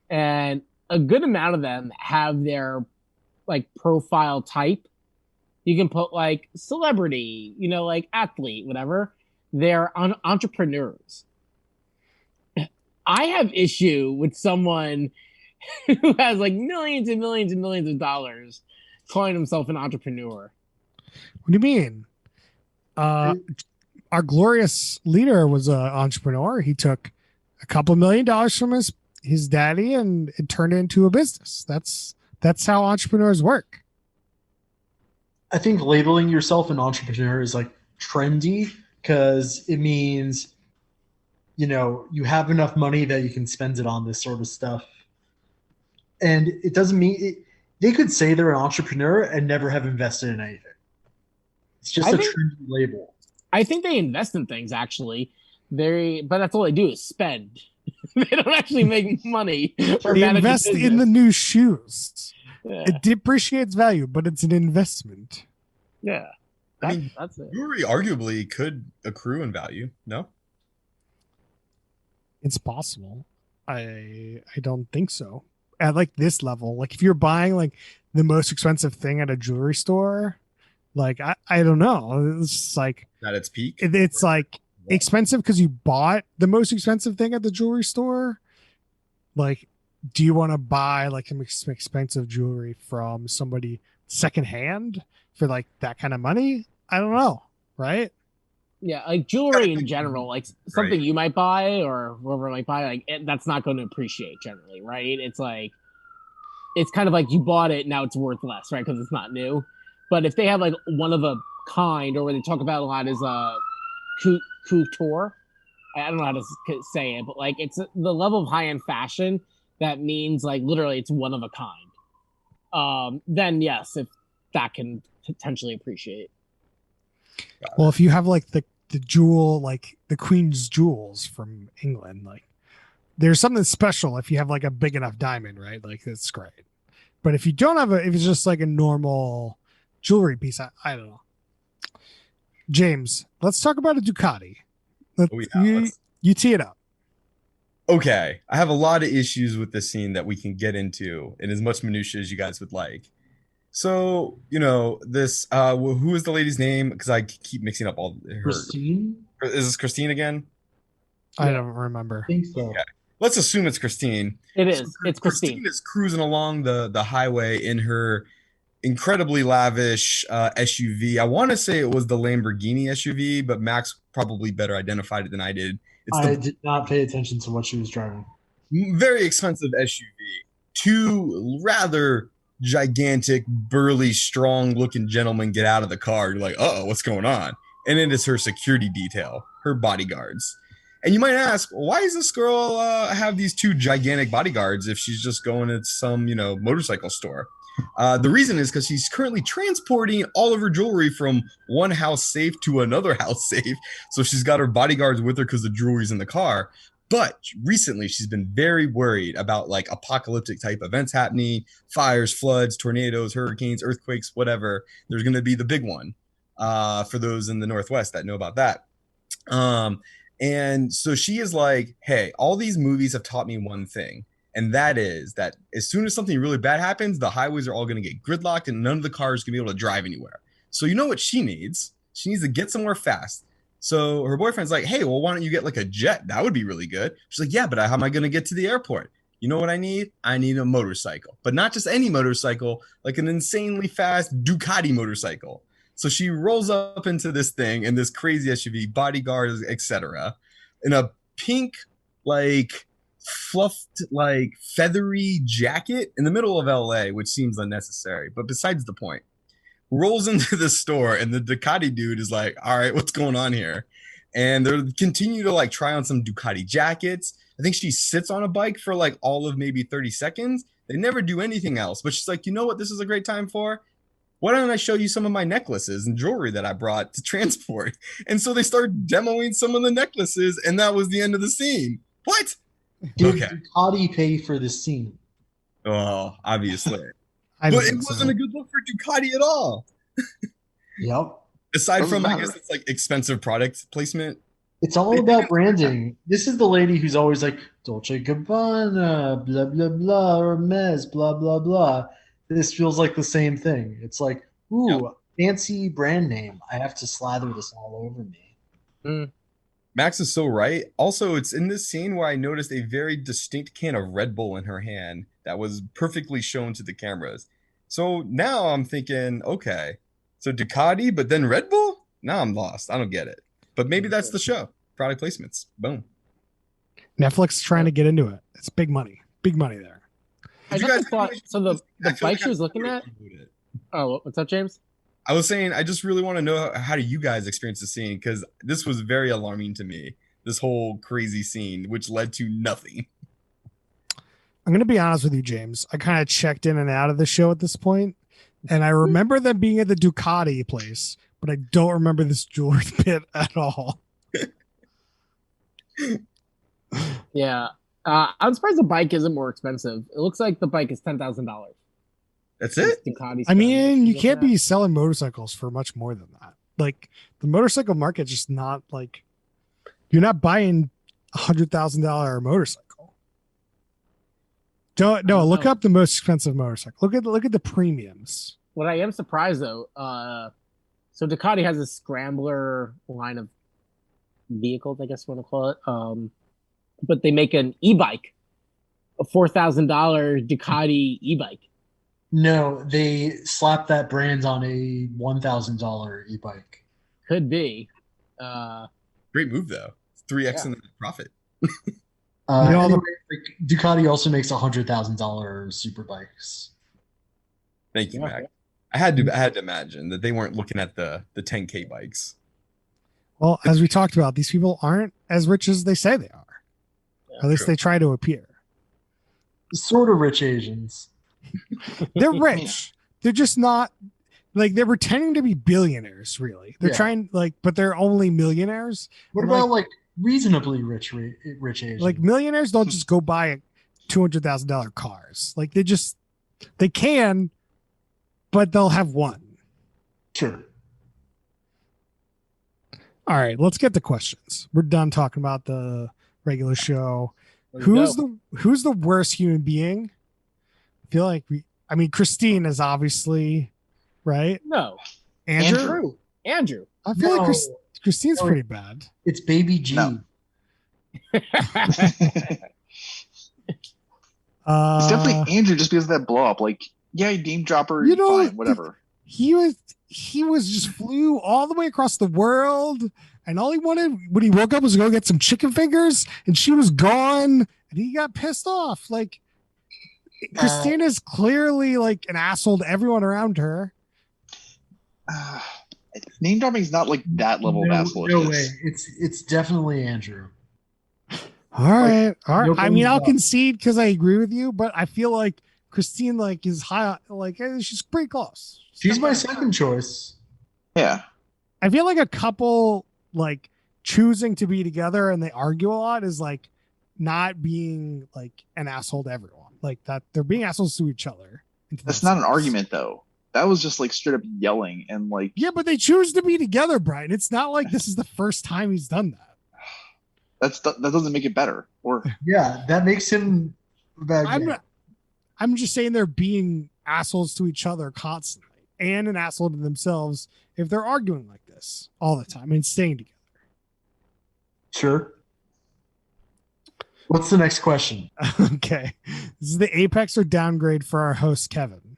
and a good amount of them have their like profile type. You can put like celebrity, like athlete, whatever. They're entrepreneurs. I have issue with someone who has like millions and millions and millions of dollars calling himself an entrepreneur. What do you mean? Our glorious leader was an entrepreneur. He took a couple $1 million from his daddy and it turned it into a business. That's how entrepreneurs work. I think labeling yourself an entrepreneur is like trendy because it means, you have enough money that you can spend it on this sort of stuff. And it doesn't mean they could say they're an entrepreneur and never have invested in anything. It's just trendy label. I think they invest in things actually. But that's all they do is spend. They don't actually make money. They invest in the new shoes. Yeah. It depreciates value, but it's an investment. Yeah. That's it. Jewelry arguably could accrue in value. No? It's possible. I don't think so. At like this level, like if you're buying like the most expensive thing at a jewelry store, like I don't know. It's just like At its peak? it's like expensive because you bought the most expensive thing at the jewelry store. Like, do you want to buy like some expensive jewelry from somebody secondhand for like that kind of money? I don't know, right? Yeah, like jewelry in general, like something you might buy or whoever might buy, like that's not going to appreciate generally, right? It's like it's kind of like you bought it, now it's worth less, right? Because it's not new. But if they have like one of a kind, or what they talk about a lot is couture. I don't know how to say it, but like it's the level of high-end fashion that means like literally it's one of a kind. Then yes, if that can potentially appreciate. Well, if you have like the jewel, like the Queen's jewels from England, like there's something special if you have like a big enough diamond, right? Like that's great. But if you don't have if it's just like a normal jewelry piece, I don't know. James, let's talk about a Ducati. You tee it up. Okay, I have a lot of issues with the scene that we can get into in as much minutia as you guys would like. So, this, who is the lady's name? Because I keep mixing up all her. Christine? Is this Christine again? I don't remember. I think so. Okay. Let's assume it's Christine. It is. So It's Christine. Christine is cruising along the highway in her incredibly lavish SUV. I want to say it was the Lamborghini SUV, but Max probably better identified it than I did. I did not pay attention to what she was driving. Very expensive SUV. Two rather gigantic, burly, strong-looking gentlemen get out of the car. You're like, uh-oh, what's going on? And it is her security detail, her bodyguards. And you might ask, why does this girl have these two gigantic bodyguards if she's just going to some, motorcycle store? The reason is because she's currently transporting all of her jewelry from one house safe to another house safe. So she's got her bodyguards with her because the jewelry's in the car. But recently, she's been very worried about like apocalyptic type events happening, fires, floods, tornadoes, hurricanes, earthquakes, whatever. There's going to be the big one for those in the Northwest that know about that. And so she is like, hey, all these movies have taught me one thing. And that is that as soon as something really bad happens, the highways are all going to get gridlocked and none of the cars can be able to drive anywhere. So you know what she needs? She needs to get somewhere fast. So her boyfriend's like, hey, well, why don't you get like a jet? That would be really good. She's like, yeah, but how am I going to get to the airport? You know what I need? I need a motorcycle, but not just any motorcycle, like an insanely fast Ducati motorcycle. So she rolls up into this thing in this crazy SUV, bodyguards, etc., in a pink, like fluffed, like feathery jacket in the middle of LA, which seems unnecessary. But besides the point, rolls into the store and the Ducati dude is like, all right, what's going on here? And they continue to like try on some Ducati jackets. I think she sits on a bike for like all of maybe 30 seconds. They never do anything else. But she's like, you know what this is a great time for? Why don't I show you some of my necklaces and jewelry that I brought to transport? And so they start demoing some of the necklaces, and that was the end of the scene. What? Did Okay. Ducati pay for this scene? Oh, obviously. I But don't it think wasn't so. a good look for Ducati at all. Yep. Aside Doesn't from, I matter. guess it's like expensive product placement. It's all about branding. This is the lady who's always like Dolce Gabbana, blah blah blah, or Mez, blah blah blah. This feels like the same thing. It's like, Yep. ooh, fancy brand name. I have to slather this all over me. Mm. Max is so right. Also, it's in this scene where I noticed a very distinct can of Red Bull in her hand that was perfectly shown to the cameras. So now I'm thinking, okay, so Ducati, but then Red Bull? Now I'm lost. I don't get it. But maybe that's the show. Product placements. Boom. Netflix is trying to get into it. It's big money. Big money there. I Did you definitely guys thought so. The I feel bike like she was looking at. Oh, what's up, James? I was saying, I just really want to know how do you guys experience the scene because this was very alarming to me. This whole crazy scene, which led to nothing. I'm going to be honest with you, James. I kind of checked in and out of the show at this point, and I remember them being at the Ducati place, but I don't remember this jewelry bit at all. Yeah, I'm surprised the bike isn't more expensive. It looks like the bike is $10,000. That's it. Ducati. I mean, you Look can't at be selling motorcycles for much more than that. Like the motorcycle market's just not like you're not buying $100,000 motorcycle. Don't no. Look know. up the most expensive motorcycle. Look at the premiums. What I am surprised though, so Ducati has a scrambler line of vehicles, I guess you want to call it. But they make an e-bike, a $4,000 Ducati e-bike. No, they slapped that brand on a $1,000 e-bike. Could be. Great move though. 3x Yeah. in the profit. You know, Anyway, like, Ducati also makes $100,000 super bikes. Thank you, Yeah. Mac. I had to imagine that they weren't looking at the 10K bikes. Well, as we talked about, these people aren't as rich as they say they are. Or at least True. they try to appear. Sort of rich Asians. They're rich. They're just not like they're pretending to be billionaires, really. They're Yeah. trying like, but they're only millionaires. What And, about like reasonably rich Asians? like millionaires don't just go buy $200,000 cars. Like they can, but they'll have one. Sure. All right, let's get to questions. We're done talking about the regular show. There you Who's the worst human being? I feel like I mean Christine is obviously right. No, Andrew. Andrew. I feel like No. Christine's No. pretty bad. It's Baby G. No. Uh, It's definitely Andrew just because of that blow up. Like, yeah, name dropper, You know, fine, whatever. he was just flew all the way across the world, and all he wanted when he woke up was to go get some chicken fingers, and she was gone, and he got pissed off. Like Christine is clearly like an asshole to everyone around her. Name dropping is not like that level of asshole. No way. It's definitely Andrew. All right. no I mean, bones I'll about it. concede because I agree with you, but I feel like Christine like is high, like she's pretty close. She's my second choice. Yeah. I feel like a couple like choosing to be together and they argue a lot is like not being like an asshole to everyone. Like that they're being assholes to each other. That's not an argument though. That was just like straight up yelling and like Yeah, but they choose to be together, Brian. It's not like this is the first time he's done that. that doesn't make it better. Or Yeah, that makes him a bad guy. I'm just saying they're being assholes to each other constantly and an asshole to themselves if they're arguing like this all the time and staying together. Sure. What's the next question? Okay. This is the apex or downgrade for our host, Kevin.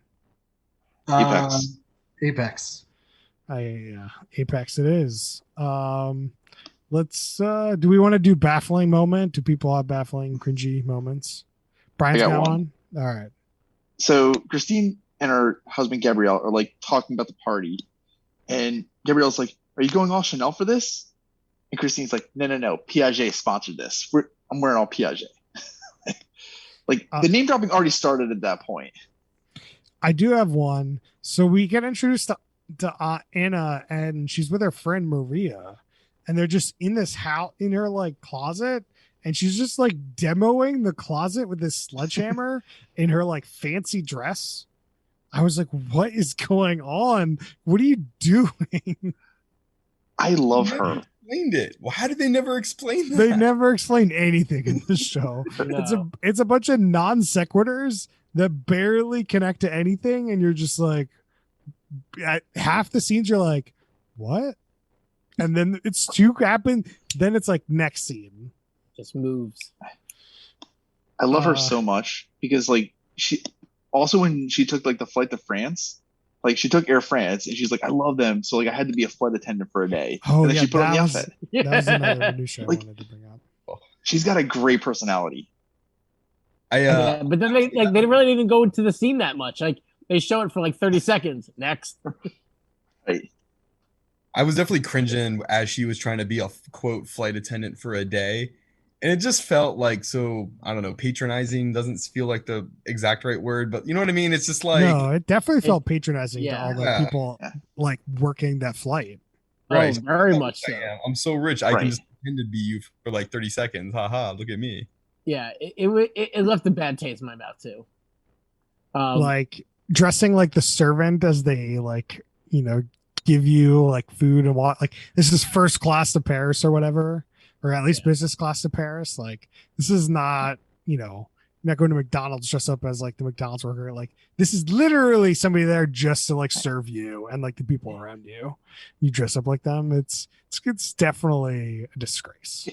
Apex. Apex. Apex it is. Let's do we want to do baffling moment? Do people have baffling cringy moments? Brian's I got got one. one. All right. So Christine and her husband Gabrielle are like talking about the party, and Gabrielle's like, "Are you going all Chanel for this?" And Christine's like, "No. Piaget sponsored this. I'm wearing all Piaget." Like the name dropping already started at that point. I do have one. So we get introduced to Anna, and she's with her friend Maria, and they're just in this house in her like closet, and she's just like demoing the closet with this sledgehammer in her like fancy dress. I was like, what is going on? What are you doing? I love They her. never explained it. Well, how did they never explain that? They never explained anything in the show. No. It's a bunch of non sequiturs that barely connect to anything, and you're just like, at half the scenes you're like, what? And then it's two happen. Then it's like next scene. Just moves. I love her so much because like she also when she took like the flight to France, like she took Air France and she's like, I love them. So like I had to be a flight attendant for a day. Oh And then yeah, she put on the that was, outfit. that was another minutia I Like- wanted to bring up. She's got a great personality. Yeah, but then they really didn't go into the scene that much. Like they show it for like 30 seconds. Next. Right. I was definitely cringing as she was trying to be a quote flight attendant for a day. And it just felt like so, I don't know, patronizing doesn't feel like the exact right word, but you know what I mean? It's just like, No, it definitely felt patronizing to yeah. all the Yeah. people Yeah. like working that flight. right. Oh, very much so. I'm so rich. I Right. can just pretend to be you for like 30 seconds. Haha, look at me. Yeah, it left a bad taste in my mouth too. Like dressing like the servant as they like, give you like food and what, like this is first class to Paris or whatever, or at least business class to Paris. Like this is not, you're not going to McDonald's dressed up as like the McDonald's worker. Like this is literally somebody there just to like serve you and like the people around you. You dress up like them. It's definitely a disgrace.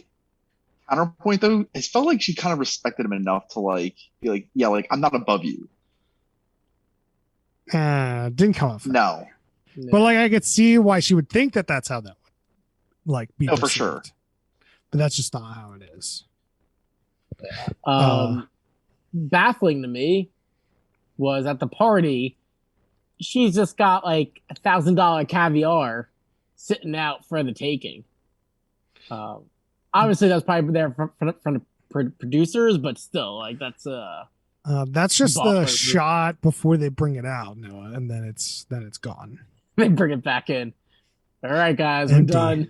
Counterpoint though, it felt like she kind of respected him enough to like be like, yeah, like I'm not above you. Didn't come off. No. But like I could see why she would think that that's how that would like be. Oh, for perceived. sure. But that's just not how it is. Baffling to me was at the party, she's just got like $1,000 caviar sitting out for the taking. Obviously, that's probably there from the producers, but still, like that's just the Butler. shot before they bring it out, Noah, and then it's gone. they bring it back in. All right, guys, we're Empty. done.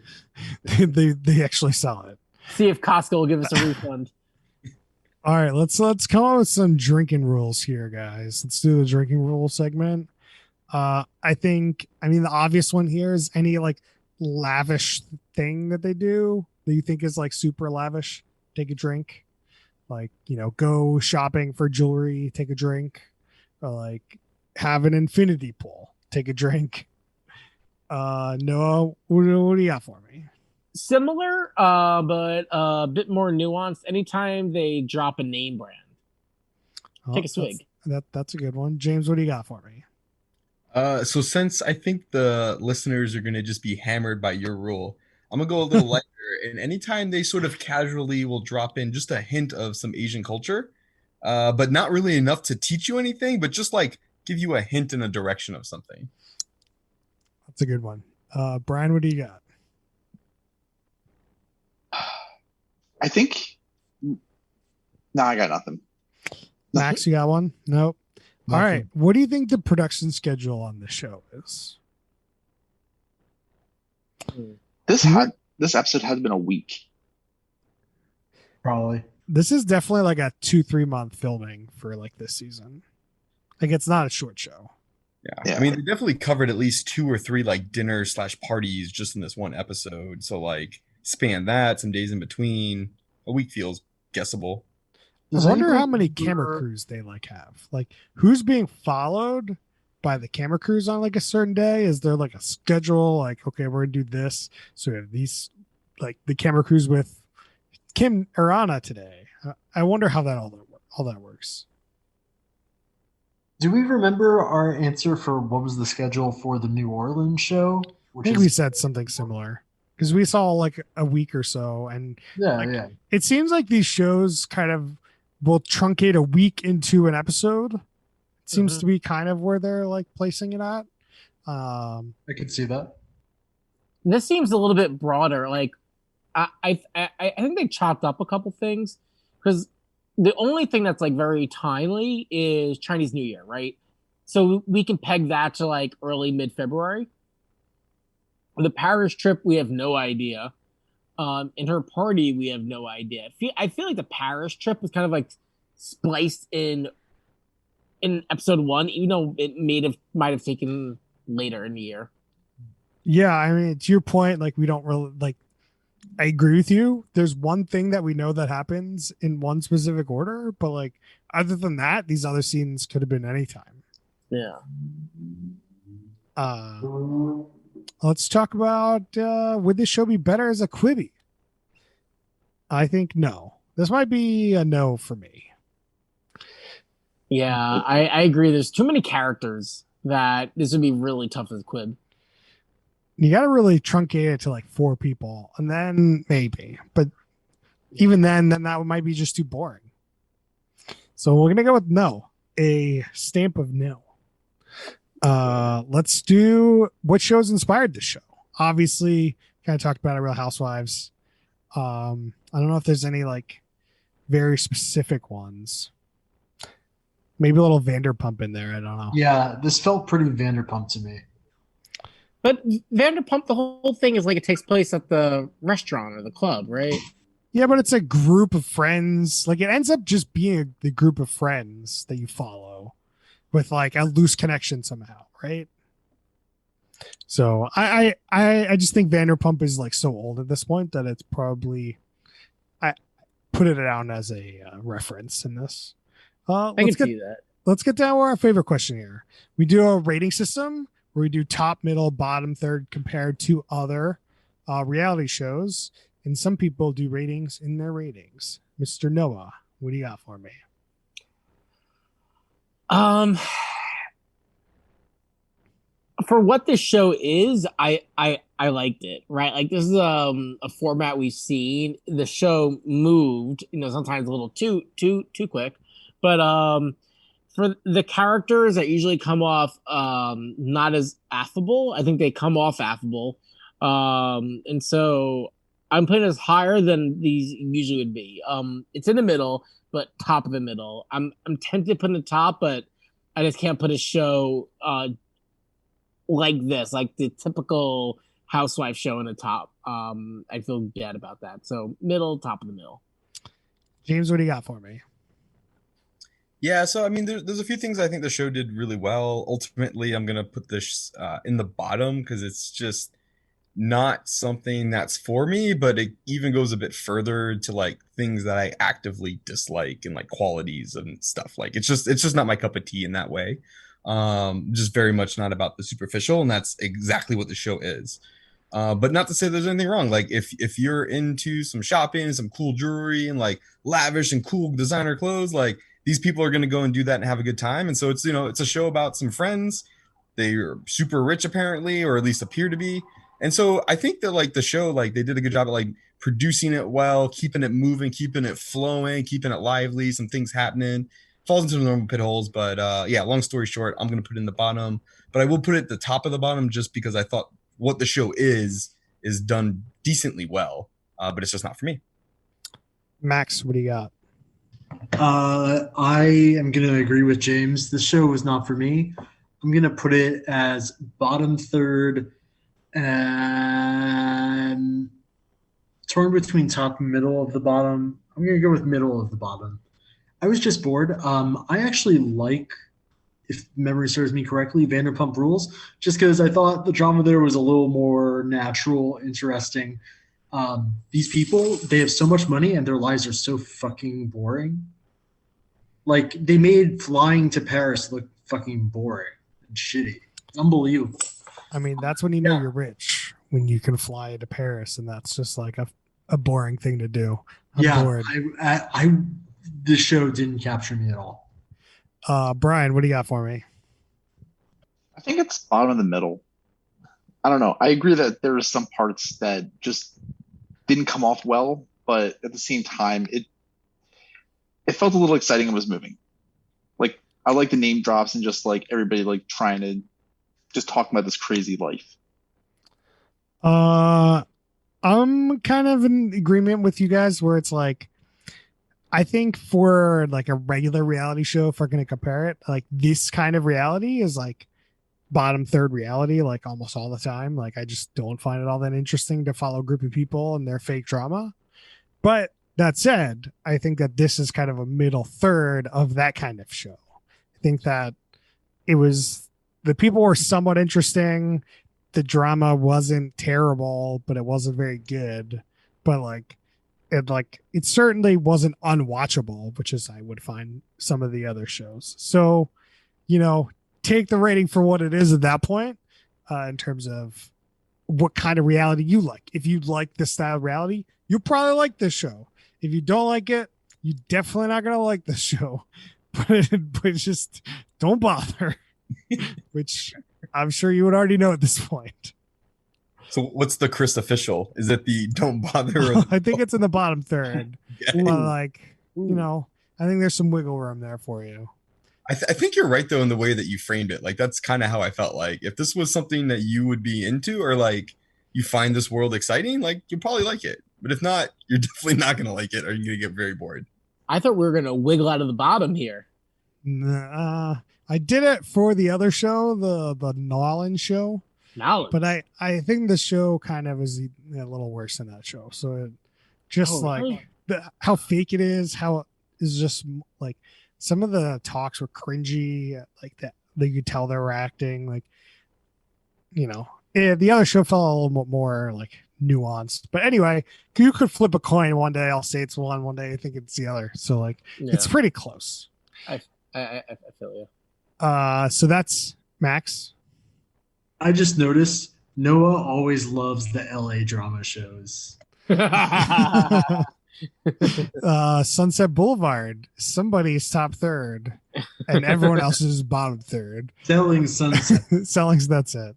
they actually sell it. See if Costco will give us a refund. All right, let's come up with some drinking rules here, guys. Let's do the drinking rule segment. I mean the obvious one here is any like lavish thing that they do that you think is like super lavish. Take a drink. Like, go shopping for jewelry, take a drink. Or like have an infinity pool, take a drink. Noah, what do you got for me? Similar, but a bit more nuanced. Anytime they drop a name brand, take a swig. That's a good one. James, what do you got for me? So since I think the listeners are gonna just be hammered by your rule, I'm gonna go a little lighter. And anytime they sort of casually will drop in just a hint of some Asian culture, but not really enough to teach you anything, but just like give you a hint in a direction of something. That's a good one. Brian, what do you got? I think no, I got nothing. Max, you got one? Nope. All right. What do you think the production schedule on the show is? This episode has been a week. Probably. This is definitely like a 2-3 month filming for like this season. Like it's not a short show. Yeah. I mean, they definitely covered at least 2 or 3 like dinner/parties just in this one episode. So like span that, some days in between. A week feels guessable. I wonder how many camera crews they like have. Like who's being followed by the camera crews on like a certain day? Is there like a schedule? Like, okay, we're gonna do this. So we have these like the camera crews with Kim or Anna today. I wonder how that all that works. Do we remember our answer for what was the schedule for the New Orleans show? I think we said something similar because we saw like a week or so, and yeah. it seems like these shows kind of will truncate a week into an episode. It seems to be kind of where they're like placing it at. I could see that. This seems a little bit broader. Like I think they chopped up a couple things because the only thing that's like very timely is Chinese New Year, right? So we can peg that to like early mid-February. The Paris trip, we have no idea. In her party, we have no idea. I feel like the Paris trip was kind of like spliced in episode one, even though it might have taken later in the year. Yeah, I mean, to your point, like we don't really like. I agree with you. There's one thing that we know that happens in one specific order, but like other than that, these other scenes could have been anytime. Yeah. Let's talk about would this show be better as a Quibi? I think no. This might be a no for me. Yeah, I agree. There's too many characters that this would be really tough as a Quib. You got to really truncate it to like 4 people, and then maybe. But even then that might be just too boring. So we're gonna go with no. A stamp of no. Let's do what shows inspired this show. Obviously, kind of talked about it, Real Housewives. I don't know if there's any like very specific ones. Maybe a little Vanderpump in there. I don't know. Yeah, this felt pretty Vanderpump to me. But Vanderpump, the whole thing is like it takes place at the restaurant or the club, right? Yeah, but it's a group of friends. Like it ends up just being the group of friends that you follow with like a loose connection somehow, right? So I just think Vanderpump is like so old at this point that it's probably I put it down as a reference in this. I can see that. Let's get down to our favorite question here. We do a rating system where we do top, middle, bottom, third compared to other reality shows. And some people do ratings in their ratings. Mr. Noah, what do you got for me? For what this show is, I liked it, right? Like this is a format we've seen. The show moved, sometimes a little too quick, but for the characters that usually come off not as affable, I think they come off affable, and so I'm putting it higher than these usually would be. It's in the middle, but top of the middle. I'm tempted to put in the top, but I just can't put a show like this, like the typical housewife show in the top. I feel bad about that. So middle, top of the middle. James, what do you got for me? Yeah, so I mean, there's a few things I think the show did really well. Ultimately, I'm gonna put this in the bottom because it's just not something that's for me, but it even goes a bit further to like things that I actively dislike and like qualities and stuff. Like it's just not my cup of tea in that way. Just very much not about the superficial, and that's exactly what the show is. But not to say there's anything wrong. Like if you're into some shopping, some cool jewelry, and like lavish and cool designer clothes, like these people are going to go and do that and have a good time. And so it's a show about some friends. They're super rich apparently, or at least appear to be. And so I think that like the show, like they did a good job at like producing it well, keeping it moving, keeping it flowing, keeping it lively, some things happening. Falls into the normal pit holes, but yeah, long story short, I'm gonna put it in the bottom, but I will put it at the top of the bottom just because I thought what the show is done decently well, but it's just not for me. Max, what do you got? I am going to agree with James. The show was not for me. I'm going to put it as bottom third and torn between top and middle of the bottom. I'm going to go with middle of the bottom. I was just bored. I actually like, if memory serves me correctly, Vanderpump Rules, just because I thought the drama there was a little more natural, interesting. These people, they have so much money and their lives are so fucking boring. Like, they made flying to Paris look fucking boring and shitty. Unbelievable. I mean, that's when you know you're rich, when you can fly to Paris, and that's just like a boring thing to do. I'm bored. The show didn't capture me at all. Brian, what do you got for me? I think it's bottom of the middle. I don't know. I agree that there are some parts that just didn't come off well, but at the same time, it felt a little exciting and was moving. Like I like the name drops and just like everybody like trying to just talking about this crazy life. I'm kind of in agreement with you guys where it's like, I think for like a regular reality show, if we're going to compare it, like this kind of reality is like bottom third reality like almost all the time. Like I just don't find it all that interesting to follow a group of people and their fake drama. But that said, I think that this is kind of a middle third of that kind of show. I think that it was the people were somewhat interesting. The drama wasn't terrible, but it wasn't very good. But it certainly wasn't unwatchable, which is I would find some of the other shows. So, take the rating for what it is at that point, in terms of what kind of reality you like. If you like this style of reality, you'll probably like this show. If you don't like it, you're definitely not gonna like this show. But just don't bother. Which I'm sure you would already know at this point. So what's the Chris official? Is it the don't bother? Or I think it's in the bottom third. Yeah. But I think there's some wiggle room there for you. I think you're right though in the way that you framed it. Like that's kind of how I felt. Like if this was something that you would be into, or like you find this world exciting, like you'll probably like it. But if not, you're definitely not gonna like it, or you're gonna get very bored. I thought we were gonna wiggle out of the bottom here. I did it for the other show, the Nolan show. Knowledge. But I think the show kind of is a little worse than that show. So it just really? how fake it is, how it is just like some of the talks were cringy, like that you could tell they were acting like, the other show felt a little bit more like nuanced. But anyway, you could flip a coin. One day I'll say it's one day I think it's the other. So it's pretty close. I feel you. So that's Max. I just noticed Noah always loves the LA drama shows. Sunset Boulevard, somebody's top third, and everyone else is bottom third. Selling Sunset. Selling, that's it.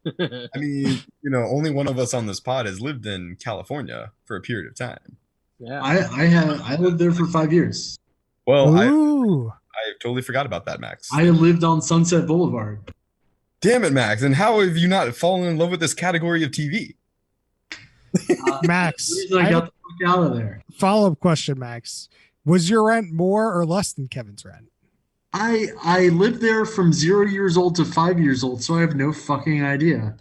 I mean, only one of us on this pod has lived in California for a period of time. Yeah. I lived there for 5 years. Well, Ooh. I totally forgot about that, Max. I lived on Sunset Boulevard. Damn it, Max. And how have you not fallen in love with this category of TV? Max, I got the fuck out of there. Follow-up question, Max. Was your rent more or less than Kevin's rent? I lived there from 0 years old to 5 years old, so I have no fucking idea.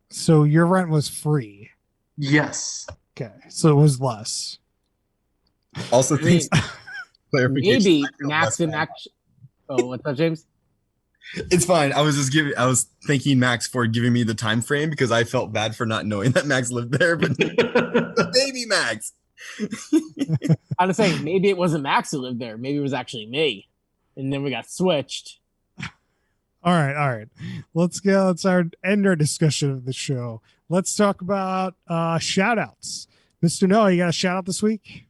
So your rent was free. Yes. Okay, so it was less. Also, thanks. Maybe Max and Max. Oh, what's up, James? It's fine. I was thanking Max for giving me the time frame because I felt bad for not knowing that Max lived there, but the baby Max. I was saying maybe it wasn't Max who lived there. Maybe it was actually me, and then we got switched. All right. Let's end our discussion of the show. Let's talk about shout outs. Mr. Noah, you got a shout out this week?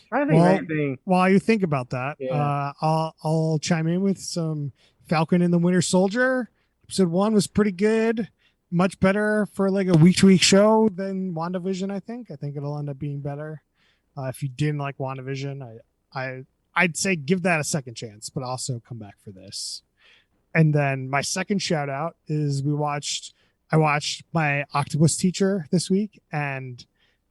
I think anything. While you think about that, Yeah. I'll chime in with some Falcon and the Winter Soldier. Episode 1 was pretty good, much better for like a week-to-week show than WandaVision. I think it'll end up being better. If you didn't like WandaVision, I'd say give that a second chance, but also come back for this. And then my second shout out is I watched my Octopus Teacher this week, and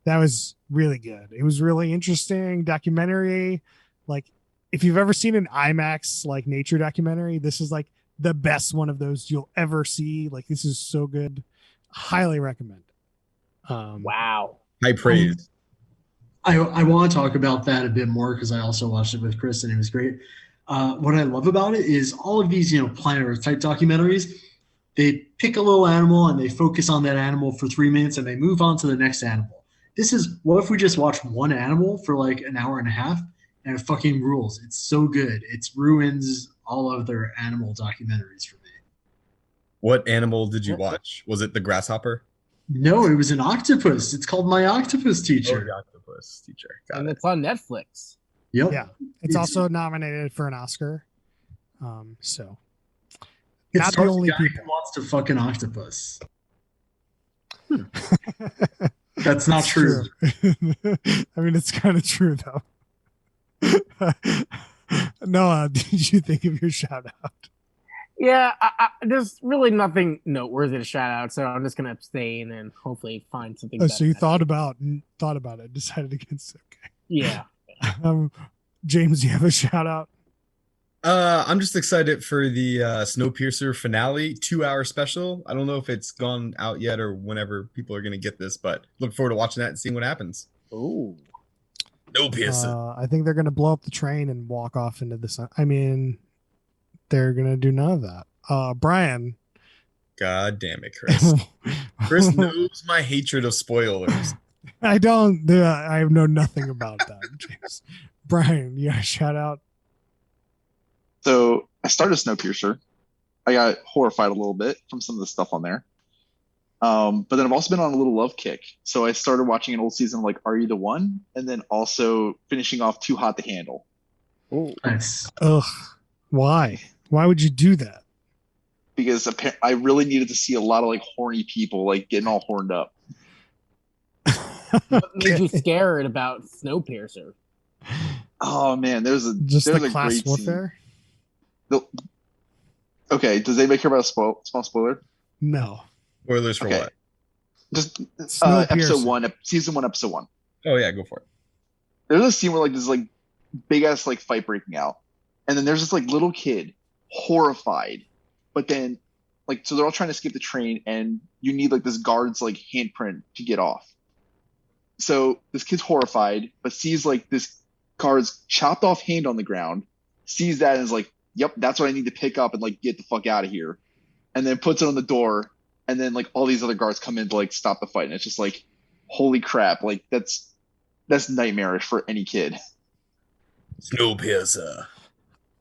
that was really good. It was really interesting documentary. Like if you've ever seen an IMAX like nature documentary, this is like the best one of those you'll ever see. Like this is so good. Highly recommend. Wow. High praise. I want to talk about that a bit more because I also watched it with Chris and it was great. What I love about it is all of these, Planet Earth type documentaries, they pick a little animal and they focus on that animal for 3 minutes and they move on to the next animal. This is, what if we just watch one animal for like an hour and a half and it fucking rules. It's so good. It ruins all of their animal documentaries for me. What animal did you watch? Was it the grasshopper? No, it was an octopus. It's called My Octopus Teacher. Oh, the Octopus Teacher. Got And it. it's on Netflix. Yep. Yeah, it's also nominated for an Oscar. So It not the stars only a guy people. who wants to fuck an octopus. That's not true. I mean, it's kind of true though. Noah, did you think of your shout out? Yeah, there's really nothing noteworthy to shout out, so I'm just gonna abstain and hopefully find something. Oh, so you better. thought about it, decided against it. Okay. Yeah. James, you have a shout out? I'm just excited for the Snowpiercer finale 2 hour special. I don't know if it's gone out yet or whenever people are gonna get this, but look forward to watching that and seeing what happens. Ooh. Snowpiercer. I think they're gonna blow up the train and walk off into the sun. I mean, they're gonna do none of that. Brian. God damn it, Chris. Chris knows my hatred of spoilers. I don't. I know nothing about that, James. Brian, you got a shout out? So I started Snowpiercer. I got horrified a little bit from some of the stuff on there. But then I've also been on a little love kick. So I started watching an old season of like Are You the One? And then also finishing off Too Hot to Handle. Ooh. Nice. Ugh. Why? Why would you do that? Because I really needed to see a lot of like horny people like getting all horned up. What made you Okay. scared about Snowpiercer? Oh man, there's Just a the class great warfare? Okay, does anybody care about a small spoiler? No. Spoilers for Okay. what? Just Snowpiercer. episode 1, season 1, episode 1. Oh yeah, go for it. There's a scene where like this like big ass like fight breaking out, and then there's this like little kid horrified, but then like so they're all trying to escape the train, and you need like this guard's like handprint to get off. So this kid's horrified, but sees like this guard's chopped off hand on the ground, sees that and is like, "Yep, that's what I need to pick up and like get the fuck out of here," and then puts it on the door, and then like all these other guards come in to like stop the fight, and it's just like, holy crap, like that's nightmarish for any kid. Snowpiercer.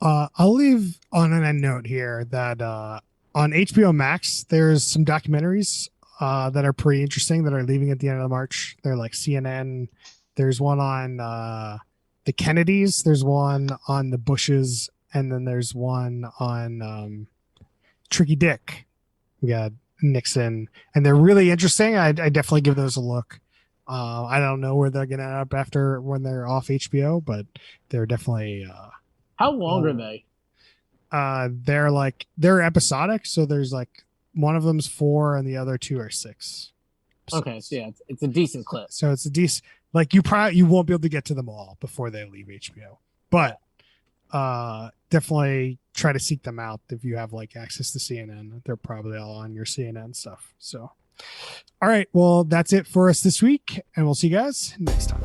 I'll leave on an end note here that on HBO Max, there's some documentaries that are pretty interesting that are leaving at the end of March. They're like CNN. There's one on the Kennedys. There's one on the Bushes, and then there's one on Tricky Dick. We got Nixon, and they're really interesting. I definitely give those a look. I don't know where they're gonna end up after when they're off HBO, but they're definitely How long are they? they're episodic, so there's like one of them's 4 and the other 2 are 6. Okay, so yeah, it's a decent clip. So it's a decent, like you won't be able to get to them all before they leave HBO, but definitely try to seek them out if you have like access to CNN. They're probably all on your CNN stuff. So all right, well, that's it for us this week, and we'll see you guys next time.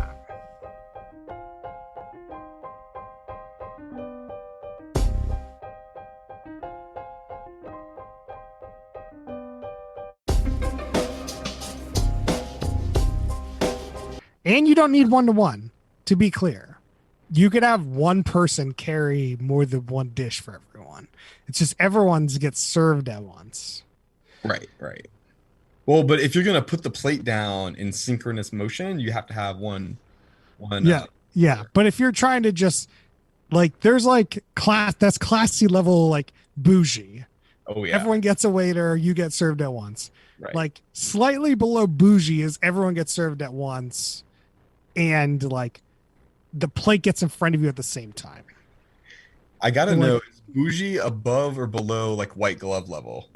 And you don't need 1-to-1, to be clear. You could have one person carry more than one dish for everyone. It's just everyone's gets served at once. Right, right. Well, but if you're gonna put the plate down in synchronous motion, you have to have one. Yeah, yeah. But if you're trying to just like, there's like that's classy level, like bougie. Oh yeah. Everyone gets a waiter, you get served at once. Right. Like slightly below bougie is everyone gets served at once, and like the plate gets in front of you at the same time. I gotta like- know, is bougie above or below like white glove level?